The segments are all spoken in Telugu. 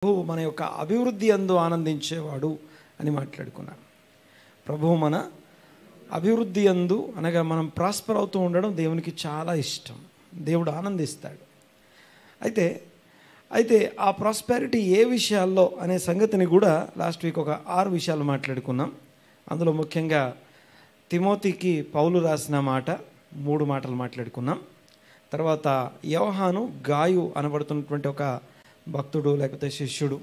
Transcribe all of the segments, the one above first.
ప్రభువు మన యొక్క అభివృద్ధి యందు ఆనందించేవాడు అని మాట్లాడుకున్నాను. ప్రభువు మన అభివృద్ధి యందు అనగా మనం ప్రాస్పర్ అవుతూ ఉండడం దేవునికి చాలా ఇష్టం. దేవుడు ఆనందిస్తాడు. అయితే ఆ ప్రాస్పెరిటీ ఏ విషయాల్లో అనే సంగతిని కూడా లాస్ట్ వీక్ ఒక 6 విషయాలు మాట్లాడుకున్నాం. అందులో ముఖ్యంగా తిమోతికి పౌలు రాసిన మాట 3 మాటలు మాట్లాడుకున్నాం. తర్వాత యోహాను గాయు అనబడుతున్నటువంటి ఒక భక్తుడు లేకపోతే శిష్యుడు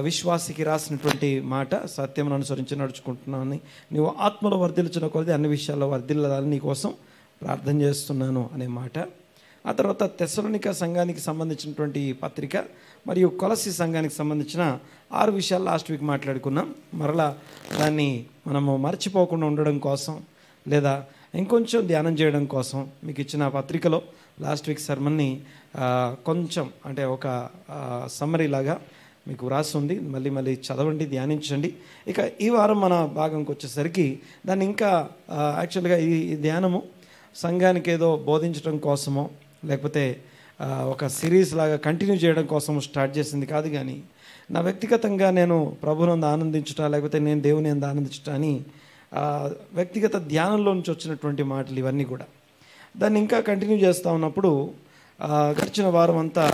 విశ్వాసికి రాసినటువంటి మాట, సత్యమును అనుసరించి నడుచుకుంటున్నాను, నీవు ఆత్మలో వర్ధిల్చిన కొలది అన్ని విషయాల్లో వర్ధిల్లాలని నీ కోసం ప్రార్థన చేస్తున్నాను అనే మాట. ఆ తర్వాత తెస్సలోనిక సంఘానికి సంబంధించినటువంటి పత్రిక మరియు కొలసి సంఘానికి సంబంధించిన 6 విషయాలు లాస్ట్ వీక్ మాట్లాడుకున్నాం. మరలా దాన్ని మనము మర్చిపోకుండా ఉండడం కోసం లేదా ఇంకొంచెం ధ్యానం చేయడం కోసం మీకు ఇచ్చిన పత్రికలో లాస్ట్ వీక్ సర్మన్ని కొంచెం అంటే ఒక సమ్మరీ లాగా మీకు రాసి ఉంది. మళ్ళీ చదవండి, ధ్యానించండి. ఇక ఈ వారం మన భాగంకి వచ్చేసరికి దాన్ని ఇంకా యాక్చువల్గా ఈ ధ్యానము సంఘానికి ఏదో బోధించడం కోసమో లేకపోతే ఒక సిరీస్ లాగా కంటిన్యూ చేయడం కోసం స్టార్ట్ చేసింది కాదు, కానీ నా వ్యక్తిగతంగా నేను ప్రభువునందు ఆనందించుట లేకపోతే నేను దేవుని యందు ఆనందించుట అని వ్యక్తిగత ధ్యానంలో నుంచి వచ్చినటువంటి మాటలు ఇవన్నీ కూడా దాన్ని ఇంకా కంటిన్యూ చేస్తూ ఉన్నప్పుడు గడిచిన వారం అంతా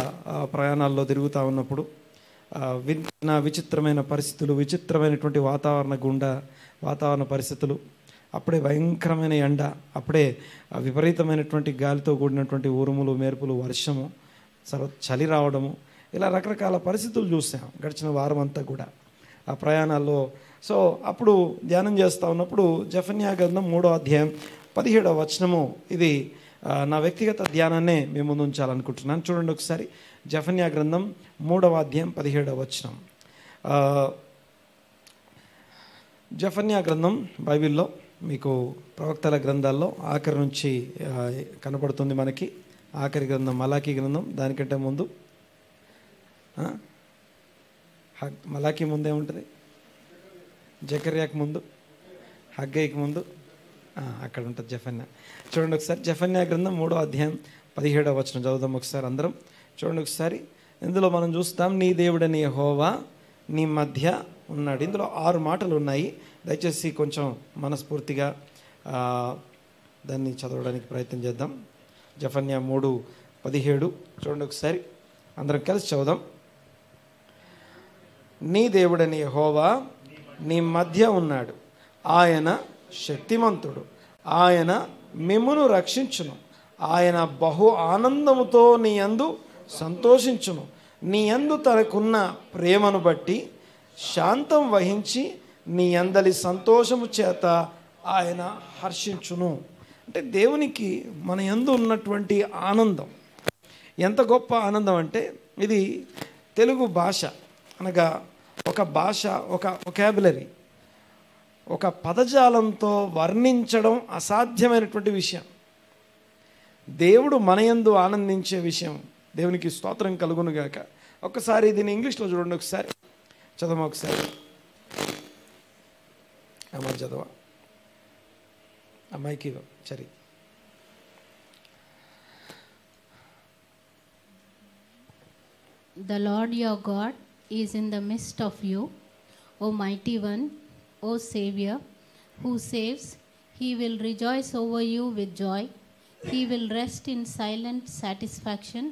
ప్రయాణాల్లో తిరుగుతూ ఉన్నప్పుడు విచిత్రమైన పరిస్థితులు, విచిత్రమైనటువంటి వాతావరణ పరిస్థితులు, అప్పుడే భయంకరమైన ఎండ, అప్పుడే విపరీతమైనటువంటి గాలితో కూడినటువంటి ఉరుములు, మెరుపులు, వర్షము, చలి రావడము, ఇలా రకరకాల పరిస్థితులు చూసాం గడిచిన వారం అంతా కూడా ఆ ప్రయాణాల్లో. సో అప్పుడు ధ్యానం చేస్తూ ఉన్నప్పుడు జెఫన్యా గ్రంథం 3వ అధ్యాయం 17వ వచనము, ఇది నా వ్యక్తిగత ధ్యానాన్నే మేము ముందు ఉంచాలనుకుంటున్నాను. చూడండి ఒకసారి, జెఫన్యా గ్రంథం 3వ అధ్యాయం 17వ వచనం. జెఫన్యా గ్రంథం బైబిల్లో మీకు ప్రవక్తల గ్రంథాల్లో ఆఖరి నుంచి కనపడుతుంది మనకి. ఆఖరి గ్రంథం మలాకీ గ్రంథం, దానికంటే ముందు మలాకీ ముందే ఉంటుంది, జకర్యాకి ముందు, హగ్గైకి ముందు అక్కడ ఉంటుంది జెఫన్యా. చూడండి ఒకసారి, జెఫన్యా గ్రంథం 3వ అధ్యాయం 17వ వచనం చదువుదాం ఒకసారి అందరం. చూడండి ఒకసారి, ఇందులో మనం చూస్తాం, నీ దేవుడని యెహోవా నీ మధ్య ఉన్నాడు. ఇందులో 6 మాటలు ఉన్నాయి. దయచేసి కొంచెం మనస్ఫూర్తిగా దాన్ని చదవడానికి ప్రయత్నం చేద్దాం. జెఫన్యా 3:17 చూడండి ఒకసారి, అందరం కలిసి చదువుదాం. నీ దేవుడని యెహోవా నీ మధ్య ఉన్నాడు, ఆయన శక్తిమంతుడు, ఆయన మిమ్మును రక్షించును, ఆయన బహు ఆనందముతో నీ యందు సంతోషించును, నీ యందు తనకున్న ప్రేమను బట్టి శాంతం వహించి నీ యందలి సంతోషము చేత ఆయన హర్షించును. అంటే దేవునికి మన యందు ఉన్నటువంటి ఆనందం ఎంత గొప్ప ఆనందం అంటే, ఇది తెలుగు భాష అనగా ఒక భాష, ఒక వొకాబులరీ, ఒక పదజాలంతో వర్ణించడం అసాధ్యమైనటువంటి విషయం. దేవుడు మన యందు ఆనందించే విషయం. దేవునికి స్తోత్రం కలుగునుగాక. ఒకసారి దీన్ని ఇంగ్లీష్లో చూడండి ఒకసారి, చదవమా ఒకసారి, అమ్మాయి చదవా, అమ్మాయికి సరే. The Lord your God is in the midst of you, O mighty one, O Savior, who saves. He will rejoice over you with joy. He will rest in silent satisfaction,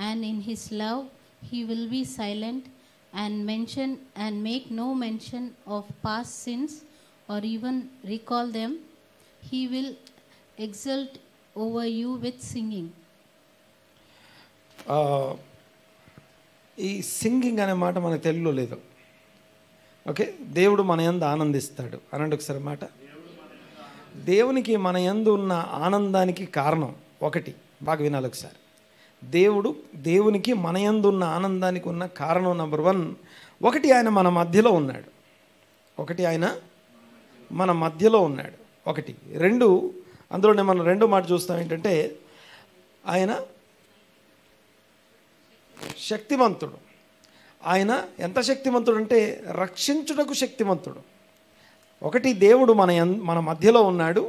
and in his love he will be silent and make no mention of past sins or even recall them. He will exult over you with singing. ఈ సింగింగ్ అనే మాట మన తెలుగులో లేదు. ఓకే, దేవుడు మన యందు ఆనందిస్తాడు అనండి ఒకసారి మాట. దేవునికి మన యందు ఉన్న ఆనందానికి కారణం ఒకటి, బాగా వినాలి ఒకసారి. దేవునికి మన యందు ఉన్న ఆనందానికి ఉన్న కారణం నెంబర్ 1, ఒకటి ఆయన మన మధ్యలో ఉన్నాడు. మన మధ్యలో ఉన్నాడు. 2, అందులోనే మనం 2వ మాట చూస్తాం ఏంటంటే, ఆయన శక్తిమంతుడు. ఆయన ఎంత శక్తిమంతుడు అంటే రక్షించుటకు శక్తిమంతుడు. 1, దేవుడు మన మధ్యలో ఉన్నాడు.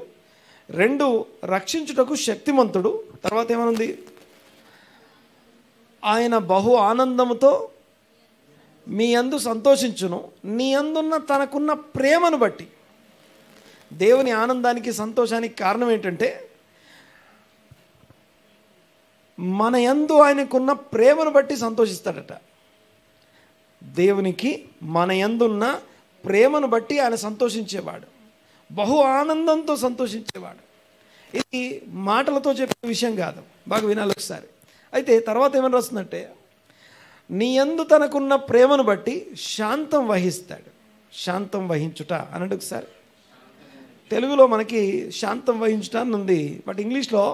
2, రక్షించుటకు శక్తిమంతుడు. తర్వాత ఏమనుంది, ఆయన బహు ఆనందముతో మీ యందు సంతోషించును, నీ యందున్న తనకున్న ప్రేమను బట్టి. దేవుని ఆనందానికి సంతోషానికి కారణం ఏంటంటే మన యందు ఆయనకున్న ప్రేమను బట్టి సంతోషిస్తాడట. దేవునికి మన యందున్న ప్రేమను బట్టి ఆయన సంతోషించేవాడు, బహు ఆనందంతో సంతోషించేవాడు. ఇది మాటలతో చెప్పే విషయం కాదు, బాగా వినాలి ఒకసారి. అయితే తర్వాత ఏమని వస్తుందంటే, నీ యందు తనకున్న ప్రేమను బట్టి శాంతం వహిస్తాడు. శాంతం వహించుట అనండి ఒకసారి. తెలుగులో మనకి శాంతం వహించుట అని ఉంది, బట్ ఇంగ్లీష్లో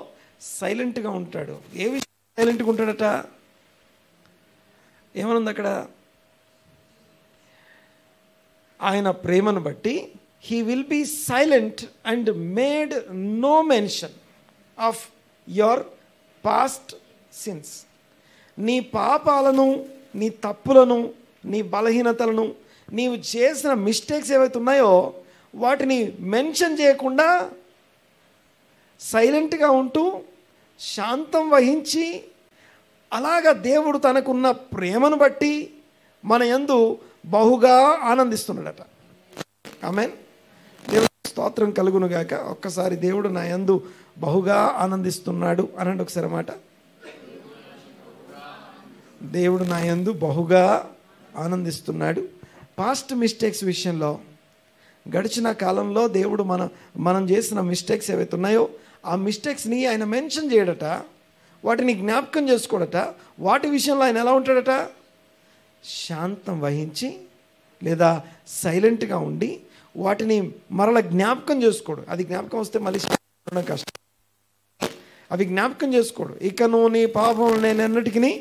సైలెంట్గా ఉంటాడు. ఏ విషయం సైలెంట్గా ఉంటాడట? ఏమనుంది అక్కడ? ఆయన ప్రేమను బట్టి he will be silent and made no mention of your past sins. నీ పాపాలను, నీ తప్పులను, నీ బలహీనతలను, నీవు చేసిన మిస్టేక్స్ ఏవైతే ఉన్నాయో వాటిని మెన్షన్ చేయకుండా సైలెంట్గా ఉంటూ శాంతం వహించి, అలాగా దేవుడు తనకున్న ప్రేమను బట్టి మన యందు బహుగా ఆనందిస్తున్నాడట. ఆమేన్. దేవుడు స్తోత్రం కలుగును గాక. ఒక్కసారి దేవుడు నా యందు బహుగా ఆనందిస్తున్నాడు అనండి ఒకసారి మాట. దేవుడు నా యందు బహుగా ఆనందిస్తున్నాడు. పాస్ట్ మిస్టేక్స్ విషయంలో, గడిచిన కాలంలో దేవుడు మనం చేసిన మిస్టేక్స్ ఏవైతే ఉన్నాయో ఆ మిస్టేక్స్ని ఆయన మెన్షన్ చేయడట, వాటిని జ్ఞాపకం చేసుకోడట. వాటి విషయంలో ఆయన ఎలా ఉంటాడట? శాంతం వహించి లేదా సైలెంట్గా ఉండి వాటిని మరల జ్ఞాపకం చేసుకోడు. అది జ్ఞాపకం వస్తే మళ్ళీ కష్టం. అవి జ్ఞాపకం చేసుకోడు. ఇకను నీ పాపం నేను ఎన్నటికి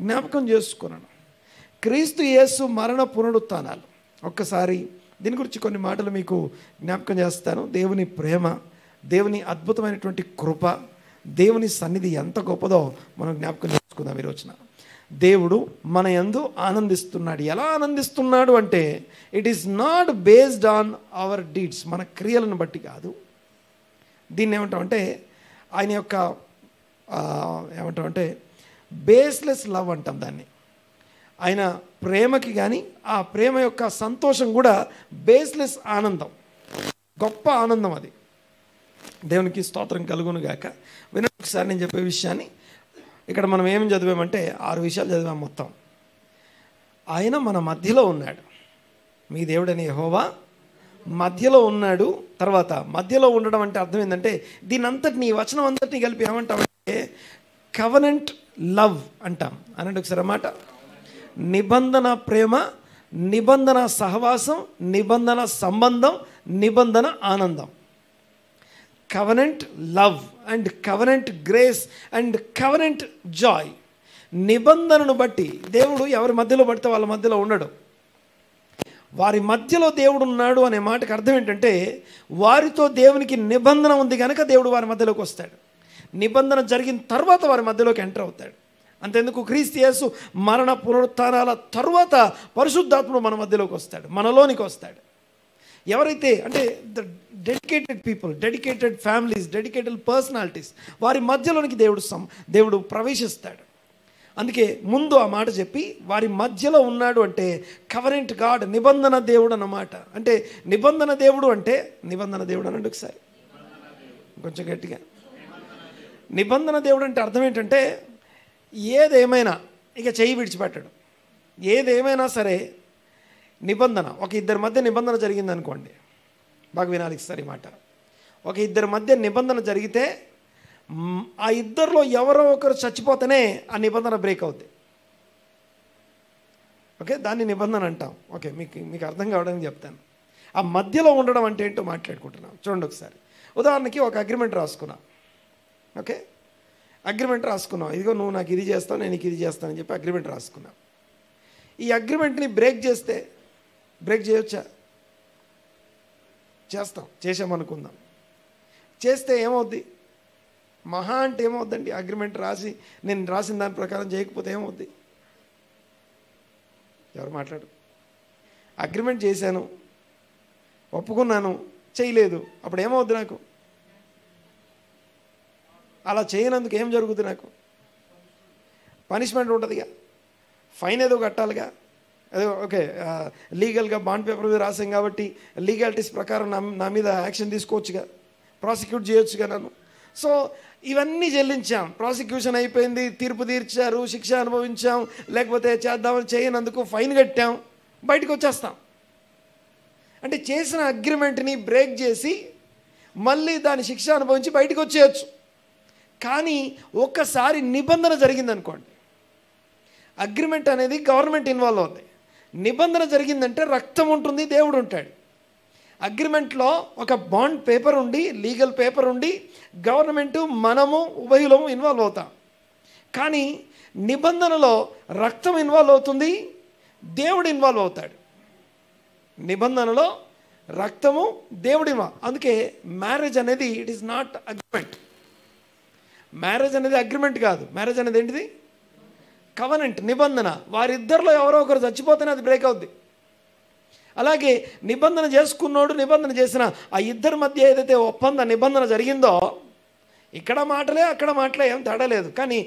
జ్ఞాపకం చేసుకున్నాను. క్రీస్తు యేసు మరణ పునరుత్థానాలు, ఒక్కసారి దీని గురించి కొన్ని మాటలు మీకు జ్ఞాపకం చేస్తాను. దేవుని ప్రేమ, దేవుని అద్భుతమైనటువంటి కృప, దేవుని సన్నిధి ఎంత గొప్పదో మనం జ్ఞాపకం చేసుకుందాం ఈ రోజున. దేవుడు మన యందు ఆనందిస్తున్నాడు. ఎలా ఆనందిస్తున్నాడు అంటే, it is not based on hour deeds, మన క్రియలను బట్టి కాదు. దీన్ని ఏమంటామంటే ఆయన యొక్క ఏమంటామంటే బేస్లెస్ లవ్ అంటాం దాన్ని. ఆయన ప్రేమకి కానీ ఆ ప్రేమ యొక్క సంతోషం కూడా బేస్లెస్ ఆనందం, గొప్ప ఆనందం అది. దేవునికి స్తోత్రం కలుగును గాక. వినండి ఒకసారి నేను చెప్పే విషయాన్ని. ఇక్కడ మనం ఏం చదివామంటే 6 విషయాలు చదివాం మొత్తం. ఆయన మన మధ్యలో ఉన్నాడు. మీ దేవుడని యెహోవా మధ్యలో ఉన్నాడు. తర్వాత మధ్యలో ఉండడం అంటే అర్థం ఏంటంటే, దీని అంతటిని, ఈ వచనం అంతటిని కలిపి ఏమంటామంటే కవనెంట్ లవ్ అంటాం. అనండి ఒకసారి అన్నమాట. నిబంధన ప్రేమ, నిబంధన సహవాసం, నిబంధన సంబంధం, నిబంధన ఆనందం. Covenant love and covenant grace and covenant Joy. నిబంధనను బట్టి దేవుడు ఎవరి మధ్యలో పడితే వాళ్ళ మధ్యలో ఉండడు. వారి మధ్యలో దేవుడు ఉన్నాడు అనే మాటకు అర్థం ఏంటంటే, వారితో దేవునికి నిబంధన ఉంది కనుక దేవుడు వారి మధ్యలోకి వస్తాడు. నిబంధన జరిగిన తర్వాత వారి మధ్యలోకి ఎంటర్ అవుతాడు. అంతెందుకు, క్రీస్తు యేసు మరణ పునరుత్థానాల తర్వాత పరిశుద్ధాత్ముడు మన మధ్యలోకి వస్తాడు, మనలోనికి వస్తాడు. ఎవరైతే అంటే the dedicated people, dedicated families, dedicated personalities, వారి మధ్యలోనికి దేవుడు ప్రవేశిస్తాడు. అందుకే ముందు ఆ మాట చెప్పి వారి మధ్యలో ఉన్నాడు అంటే కవరెంట్ గాడ్, నిబంధన దేవుడు అన్నమాట. అంటే నిబంధన దేవుడు అంటే, నిబంధన దేవుడు అనండి ఒకసారి కొంచెం గట్టిగా. నిబంధన దేవుడు అంటే అర్థం ఏంటంటే, ఏదేమైనా ఇక చెయ్యి విడిచిపెట్టడు. ఏదేమైనా సరే నిబంధన, ఒక ఇద్దరి మధ్య నిబంధన జరిగింది అనుకోండి, బాగా వినాలి సార్ ఈ మాట. ఒక ఇద్దరి మధ్య నిబంధన జరిగితే ఆ ఇద్దరిలో ఎవరో ఒకరు చచ్చిపోతేనే ఆ నిబంధన బ్రేక్ అవుద్ది. ఓకే, దాన్ని నిబంధన అంటాం. ఓకే, మీకు అర్థం కావడానికి చెప్తాను. ఆ మధ్యలో ఉండడం అంటే ఏంటో మాట్లాడుకుంటున్నాం. చూడండి ఒకసారి. ఉదాహరణకి ఒక అగ్రిమెంట్ రాసుకున్నాం. ఓకే, అగ్రిమెంట్ రాసుకున్నాం. ఇదిగో నువ్వు నాకు ఇది చేస్తావు, నేను నీకు ఇది చేస్తానని చెప్పి అగ్రిమెంట్ రాసుకున్నాం. ఈ అగ్రిమెంట్ని బ్రేక్ చేస్తే, బ్రేక్ చేయొచ్చా? చేసామనుకుందాం. చేస్తే ఏమవుద్ది? మహా అంటే ఏమవుద్దండి? అగ్రిమెంట్ రాసి నేను రాసిన దాని ప్రకారం చేయకపోతే ఏమవుద్ది? ఎవరు మాట్లాడు? అగ్రిమెంట్ చేశాను, ఒప్పుకున్నాను, చేయలేదు, అప్పుడు ఏమవుద్ది నాకు? అలా చేయనందుకు ఏం జరుగుతుంది? నాకు పనిష్మెంట్ ఉంటుందిగా, ఫైన్ ఏదో కట్టాలిగా. అదే ఓకే, లీగల్గా బాండ్ పేపర్ మీద రాసాం కాబట్టి లీగాలిటీస్ ప్రకారం నా మీద యాక్షన్ తీసుకోవచ్చుగా, ప్రాసిక్యూట్ చేయొచ్చుగా నన్ను. సో ఇవన్నీ చెల్లించాం, ప్రాసిక్యూషన్ అయిపోయింది, తీర్పు తీర్చారు, శిక్ష అనుభవించాం, లేకపోతే చేద్దామని చేయనందుకు ఫైన్ కట్టాం, బయటకు వచ్చేస్తాం. అంటే చేసిన అగ్రిమెంట్ని బ్రేక్ చేసి మళ్ళీ దాని శిక్ష అనుభవించి బయటకు వచ్చేయచ్చు. కానీ ఒక్కసారి నిబంధన జరిగిందనుకోండి, అగ్రిమెంట్ అనేది గవర్నమెంట్ ఇన్వాల్వ్ అవుతుంది, నిబంధన జరిగిందంటే రక్తం ఉంటుంది, దేవుడు ఉంటాడు. అగ్రిమెంట్లో ఒక బాండ్ పేపర్ ఉండి, లీగల్ పేపర్ ఉండి, గవర్నమెంటు మనము ఉభయులము ఇన్వాల్వ్ అవుతాం. కానీ నిబంధనలో రక్తం ఇన్వాల్వ్ అవుతుంది, దేవుడు ఇన్వాల్వ్ అవుతాడు. నిబంధనలో రక్తము, దేవుడి అందుకే మ్యారేజ్ అనేది it is not agreement. Marriage అనేది అగ్రిమెంట్ కాదు, మ్యారేజ్ అనేది ఏంటిది? కవనెంట్, నిబంధన. వారిద్దరిలో ఎవరో ఒకరు చచ్చిపోతేనే అది బ్రేక్ అవుద్ది. అలాగే నిబంధన చేసుకున్నోడు, నిబంధన చేసిన ఆ ఇద్దరి మధ్య ఏదైతే ఒప్పంద నిబంధన జరిగిందో, ఇక్కడ మాటలే అక్కడ మాటలే ఏం తేడా లేదు, కానీ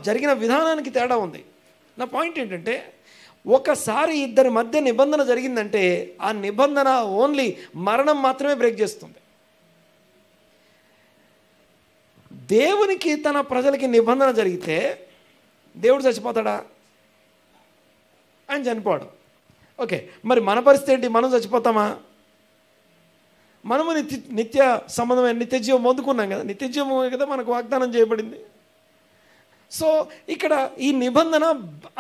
జరిగిన విధానానికి తేడా ఉంది. నా పాయింట్ ఏంటంటే, ఒకసారి ఇద్దరి మధ్య నిబంధన జరిగిందంటే ఆ నిబంధన ఓన్లీ మరణం మాత్రమే బ్రేక్ చేస్తుంది. దేవునికి తన ప్రజలకి నిబంధన జరిగితే దేవుడు చచ్చిపోతాడా? ఆయన చనిపోవడం. ఓకే, మరి మన పరిస్థితి ఏంటి? మనం చచ్చిపోతామా? మనము నిత్య సంబంధమైన నిత్య జీవం పొందుకున్నాం కదా, నిత్య జీవం కదా మనకు వాగ్దానం చేయబడింది. సో ఇక్కడ ఈ నిబంధన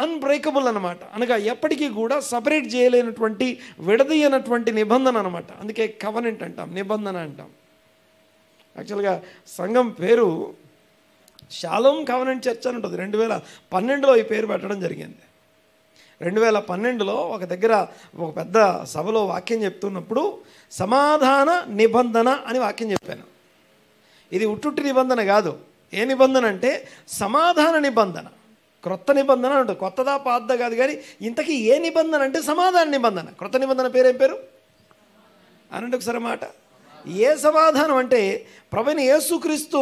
అన్బ్రేకబుల్ అనమాట, అనగా ఎప్పటికీ కూడా సపరేట్ చేయలేనటువంటి, విడదీయనటువంటి నిబంధన అనమాట. అందుకే కవనెంట్ అంటాం, నిబంధన అంటాం. యాక్చువల్గా సంఘం పేరు షాలోమ్ కవనెంట్ చర్చ్ అని ఉంటుంది. 2012లో ఈ పేరు పెట్టడం జరిగింది. 2012లో ఒక దగ్గర ఒక పెద్ద సభలో వాక్యం చెప్తున్నప్పుడు సమాధాన నిబంధన అని వాక్యం చెప్పాను. ఇది ఉట్టుట్టి నిబంధన కాదు. ఏ నిబంధన అంటే సమాధాన నిబంధన, క్రొత్త నిబంధన ఉంటుంది. కొత్తదా పాతదా కాదు, కానీ ఇంతకీ ఏ నిబంధన అంటే సమాధాన నిబంధన. క్రొత్త నిబంధన పేరేం పేరు అనంటే ఒకసారి మాట. ఏ సమాధానం అంటే ప్రభువైన యేసుక్రీస్తు,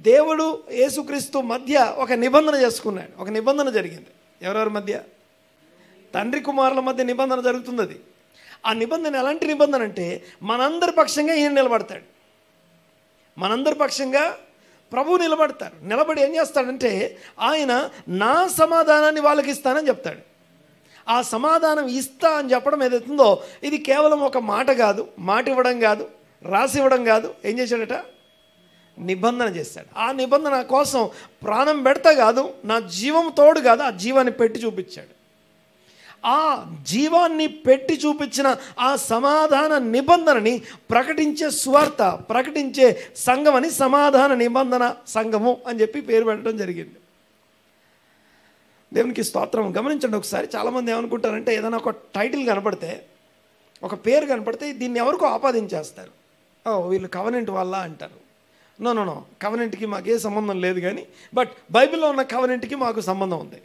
దేవుడు యేసుక్రీస్తు మధ్య ఒక నిబంధన చేసుకున్నాడు. ఒక నిబంధన జరిగింది. ఎవరెవరి మధ్య? తండ్రి కుమారుల మధ్య నిబంధన జరుగుతుంది. అది ఆ నిబంధన ఎలాంటి నిబంధన అంటే మనందరి పక్షంగా ఈయన నిలబడతాడు. మనందరి పక్షంగా ప్రభువు నిలబడతారు. నిలబడి ఏం చేస్తాడంటే ఆయన నా సమాధానాన్ని వాళ్ళకి ఇస్తానని చెప్తాడు. ఆ సమాధానం ఇస్తా అని చెప్పడం ఏదైతుందో ఇది కేవలం ఒక మాట కాదు, మాట ఇవ్వడం కాదు, రాసి ఇవ్వడం కాదు. ఏం చేశాడట? నిబంధన చేశాడు. ఆ నిబంధన కోసం ప్రాణం పెడతా కాదు, నా జీవం తోడు కాదు, ఆ జీవాన్ని పెట్టి చూపించాడు. ఆ జీవాన్ని పెట్టి చూపించిన ఆ సమాధాన నిబంధనని ప్రకటించే సువార్త, ప్రకటించే సంఘం అని సమాధాన నిబంధన సంఘము అని చెప్పి పేరు పెట్టడం జరిగింది. దేవునికి స్తోత్రం. గమనించండి ఒకసారి. చాలామంది ఏమనుకుంటారంటే ఏదైనా ఒక టైటిల్ కనపడితే, ఒక పేరు కనపడితే దీన్ని ఎవరికో ఆపాదించేస్తారు. వీళ్ళు కవనెంట్ వల్ల అంటారు. నో, కవనెంట్కి మాకే సంబంధం లేదు, కానీ బట్ బైబిల్లో ఉన్న కవనెంట్కి మాకు సంబంధం ఉంది.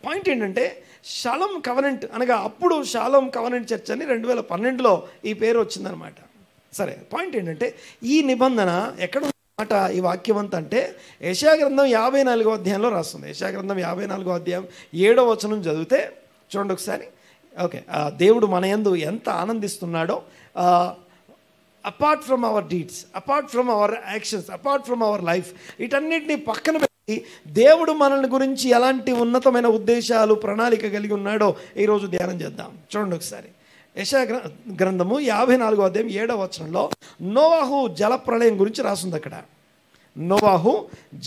పాయింట్ ఏంటంటే షాలోమ్ కవనెంట్ అనగా అప్పుడు షాలోమ్ కవనెంట్ చర్చ్ అని 2012లో ఈ పేరు వచ్చిందనమాట. సరే, పాయింట్ ఏంటంటే ఈ నిబంధన ఎక్కడ మాట ఈ వాక్యం అంతా అంటే యెషయా గ్రంథం 54వ అధ్యాయంలో రాస్తుంది. యెషయా గ్రంథం 54వ అధ్యాయం 7వ వచనం చదివితే చూడండి ఒకసారి. ఓకే, దేవుడు మన యందు ఎంత ఆనందిస్తున్నాడో, apart from our deeds, apart from our actions, apart from our life, వీటన్నిటిని పక్కన పెట్టి దేవుడు మనల్ని గురించి ఎలాంటి ఉన్నతమైన ఉద్దేశాలు, ప్రణాళిక కలిగి ఉన్నాడో ఈరోజు ధ్యానం చేద్దాం. చూడండి ఒకసారి. యెషయా గ్రంథము 54వ అధ్యాయం 7వ వచనంలో నోవాహు జల ప్రళయం గురించి రాస్తుంది. అక్కడ నోవాహు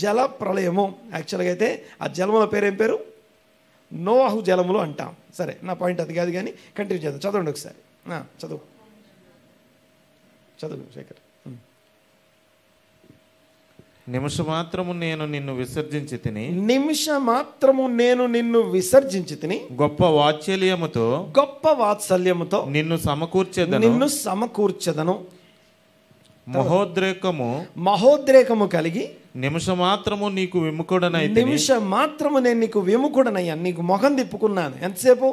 జల ప్రళయము. యాక్చువల్గా అయితే ఆ జలముల పేరేం పేరు? నోవాహు జలములు అంటాం. సరే, నా పాయింట్ అది కాదు, కానీ కంటిన్యూ చేద్దాం. చదవండి ఒకసారి. చదువు శేఖర్. నిమిషమాత్రము నేను నిన్ను విసర్జించి తిని, నిమిషమాత్రము నేను నిన్ను విసర్జించి తిని, గొప్ప వాత్సల్యముతో నిన్ను సమకూర్చెదను. మహోద్రేకము కలిగి నిమిషమాత్రము నీకు విముఖుడనై, నిమిషమాత్రము నేను నీకు విముఖుడనయ్యాను, నీకు మొహం తిప్పుకున్నాను. ఎంతసేపు?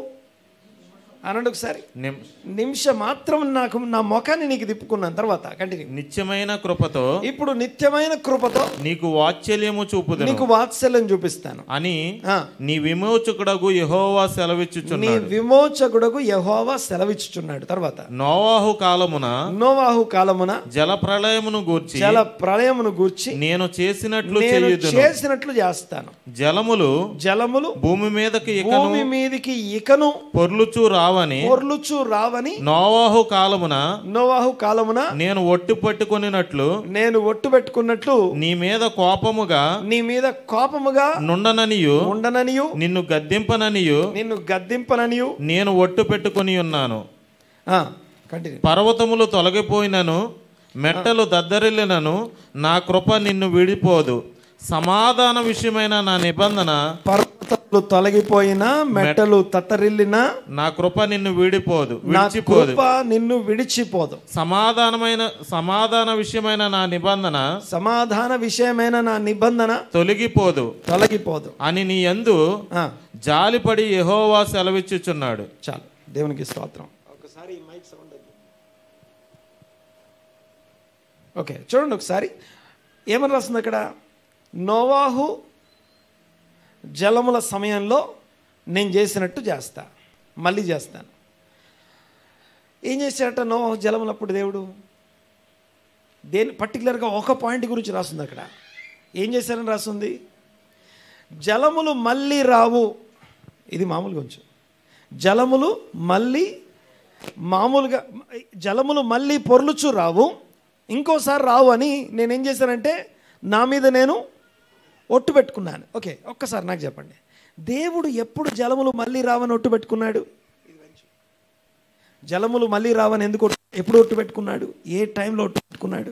అనండి ఒకసారి. నిమ్- నిమిషం మాత్రం నాకు నా ముఖాన్ని నీకు తిప్పుకున్నాను. తర్వాత కంటిన్యూ. నిత్యమైన కృపతో ఇప్పుడు నిత్యమైన కృపతో నీకు వాత్సల్యము చూపుదును నీకు వాత్సల్యం చూపిస్తాను అని ఆ. నీ విమోచకుడగు యెహోవా నీ సెలవిచ్చుచున్నాడు. విమోచకుడకు యెహోవా సెలవిచ్చుచున్నాడు. తర్వాత నోవాహు కాలమున నోవాహు కాలమున జల ప్రళయమును గూర్చి జల ప్రళయమును గూర్చి నేను చేసినట్లు నేను చేయుదును. చేసినట్లు చేస్తాను. జలములు భూమి మీదకి ఇకను భూమి మీదికి ఇకను పొర్లుచూ రావని పొర్లుచు రావని నోవాహు కాలమున నోవాహు కాలమున నేను ఒట్టు పట్టుకొనినట్లు నేను ఒట్టు పెట్టుకున్నట్లు నీ మీద కోపముగా నీ మీద కోపముగా నుండననియు ఉండననియు నిన్ను గద్దింపననియు నిన్ను గద్దింపననియు నేను ఒట్టు పెట్టుకొని ఉన్నాను. కంటిన్యూ. పర్వతములు తొలగిపోయినను మెట్టలు దద్దరిల్లినను నా కృప నిన్ను విడిపోదు. సమాధాన విషయమైన నా నిబంధన పర్వతాలు తొలగిపోయినా మెట్టలు తత్తరిల్లినా నా కృప నిన్ను విడిపోదు, నా విడిచిపోదు. కృప నిన్ను విడిచిపోదు. సమాధాన విషయమైన నా నిబంధన సమాధాన విషయమైన నా నిబంధన తొలగిపోదు అని నీ యందు జాలిపడి యెహోవా సెలవిచ్చుచున్నాడు. చాలు. దేవునికి స్తోత్రం. ఒకసారి ఈ మైక్ సౌండ్ ఓకే చూడండి ఒకసారి ఏమని రాస్తుంది అక్కడ. నోవాహు జలముల సమయంలో నేను చేసినట్టు చేస్తా, మళ్ళీ చేస్తాను. ఏం చేశాడట నోవాహు జలములప్పుడు దేవుడు? పర్టికులర్గా ఒక పాయింట్ గురించి రాస్తుంది అక్కడ. ఏం చేశారని రాస్తుంది? జలములు మళ్ళీ రావు. ఇది మామూలుగా ఉంచు. జలములు మళ్ళీ పొర్లుచు రావు, ఇంకోసారి రావు అని నేనేం చేశానంటే నా మీద నేను ఒట్టు పెట్టుకున్నాను. ఓకే, ఒక్కసారి నాకు చెప్పండి, దేవుడు ఎప్పుడు జలములు మళ్ళీ రావని ఒట్టు పెట్టుకున్నాడు? జలములు మళ్ళీ రావని ఎప్పుడు ఒట్టు పెట్టుకున్నాడు? ఏ టైంలో ఒట్టు పెట్టుకున్నాడు?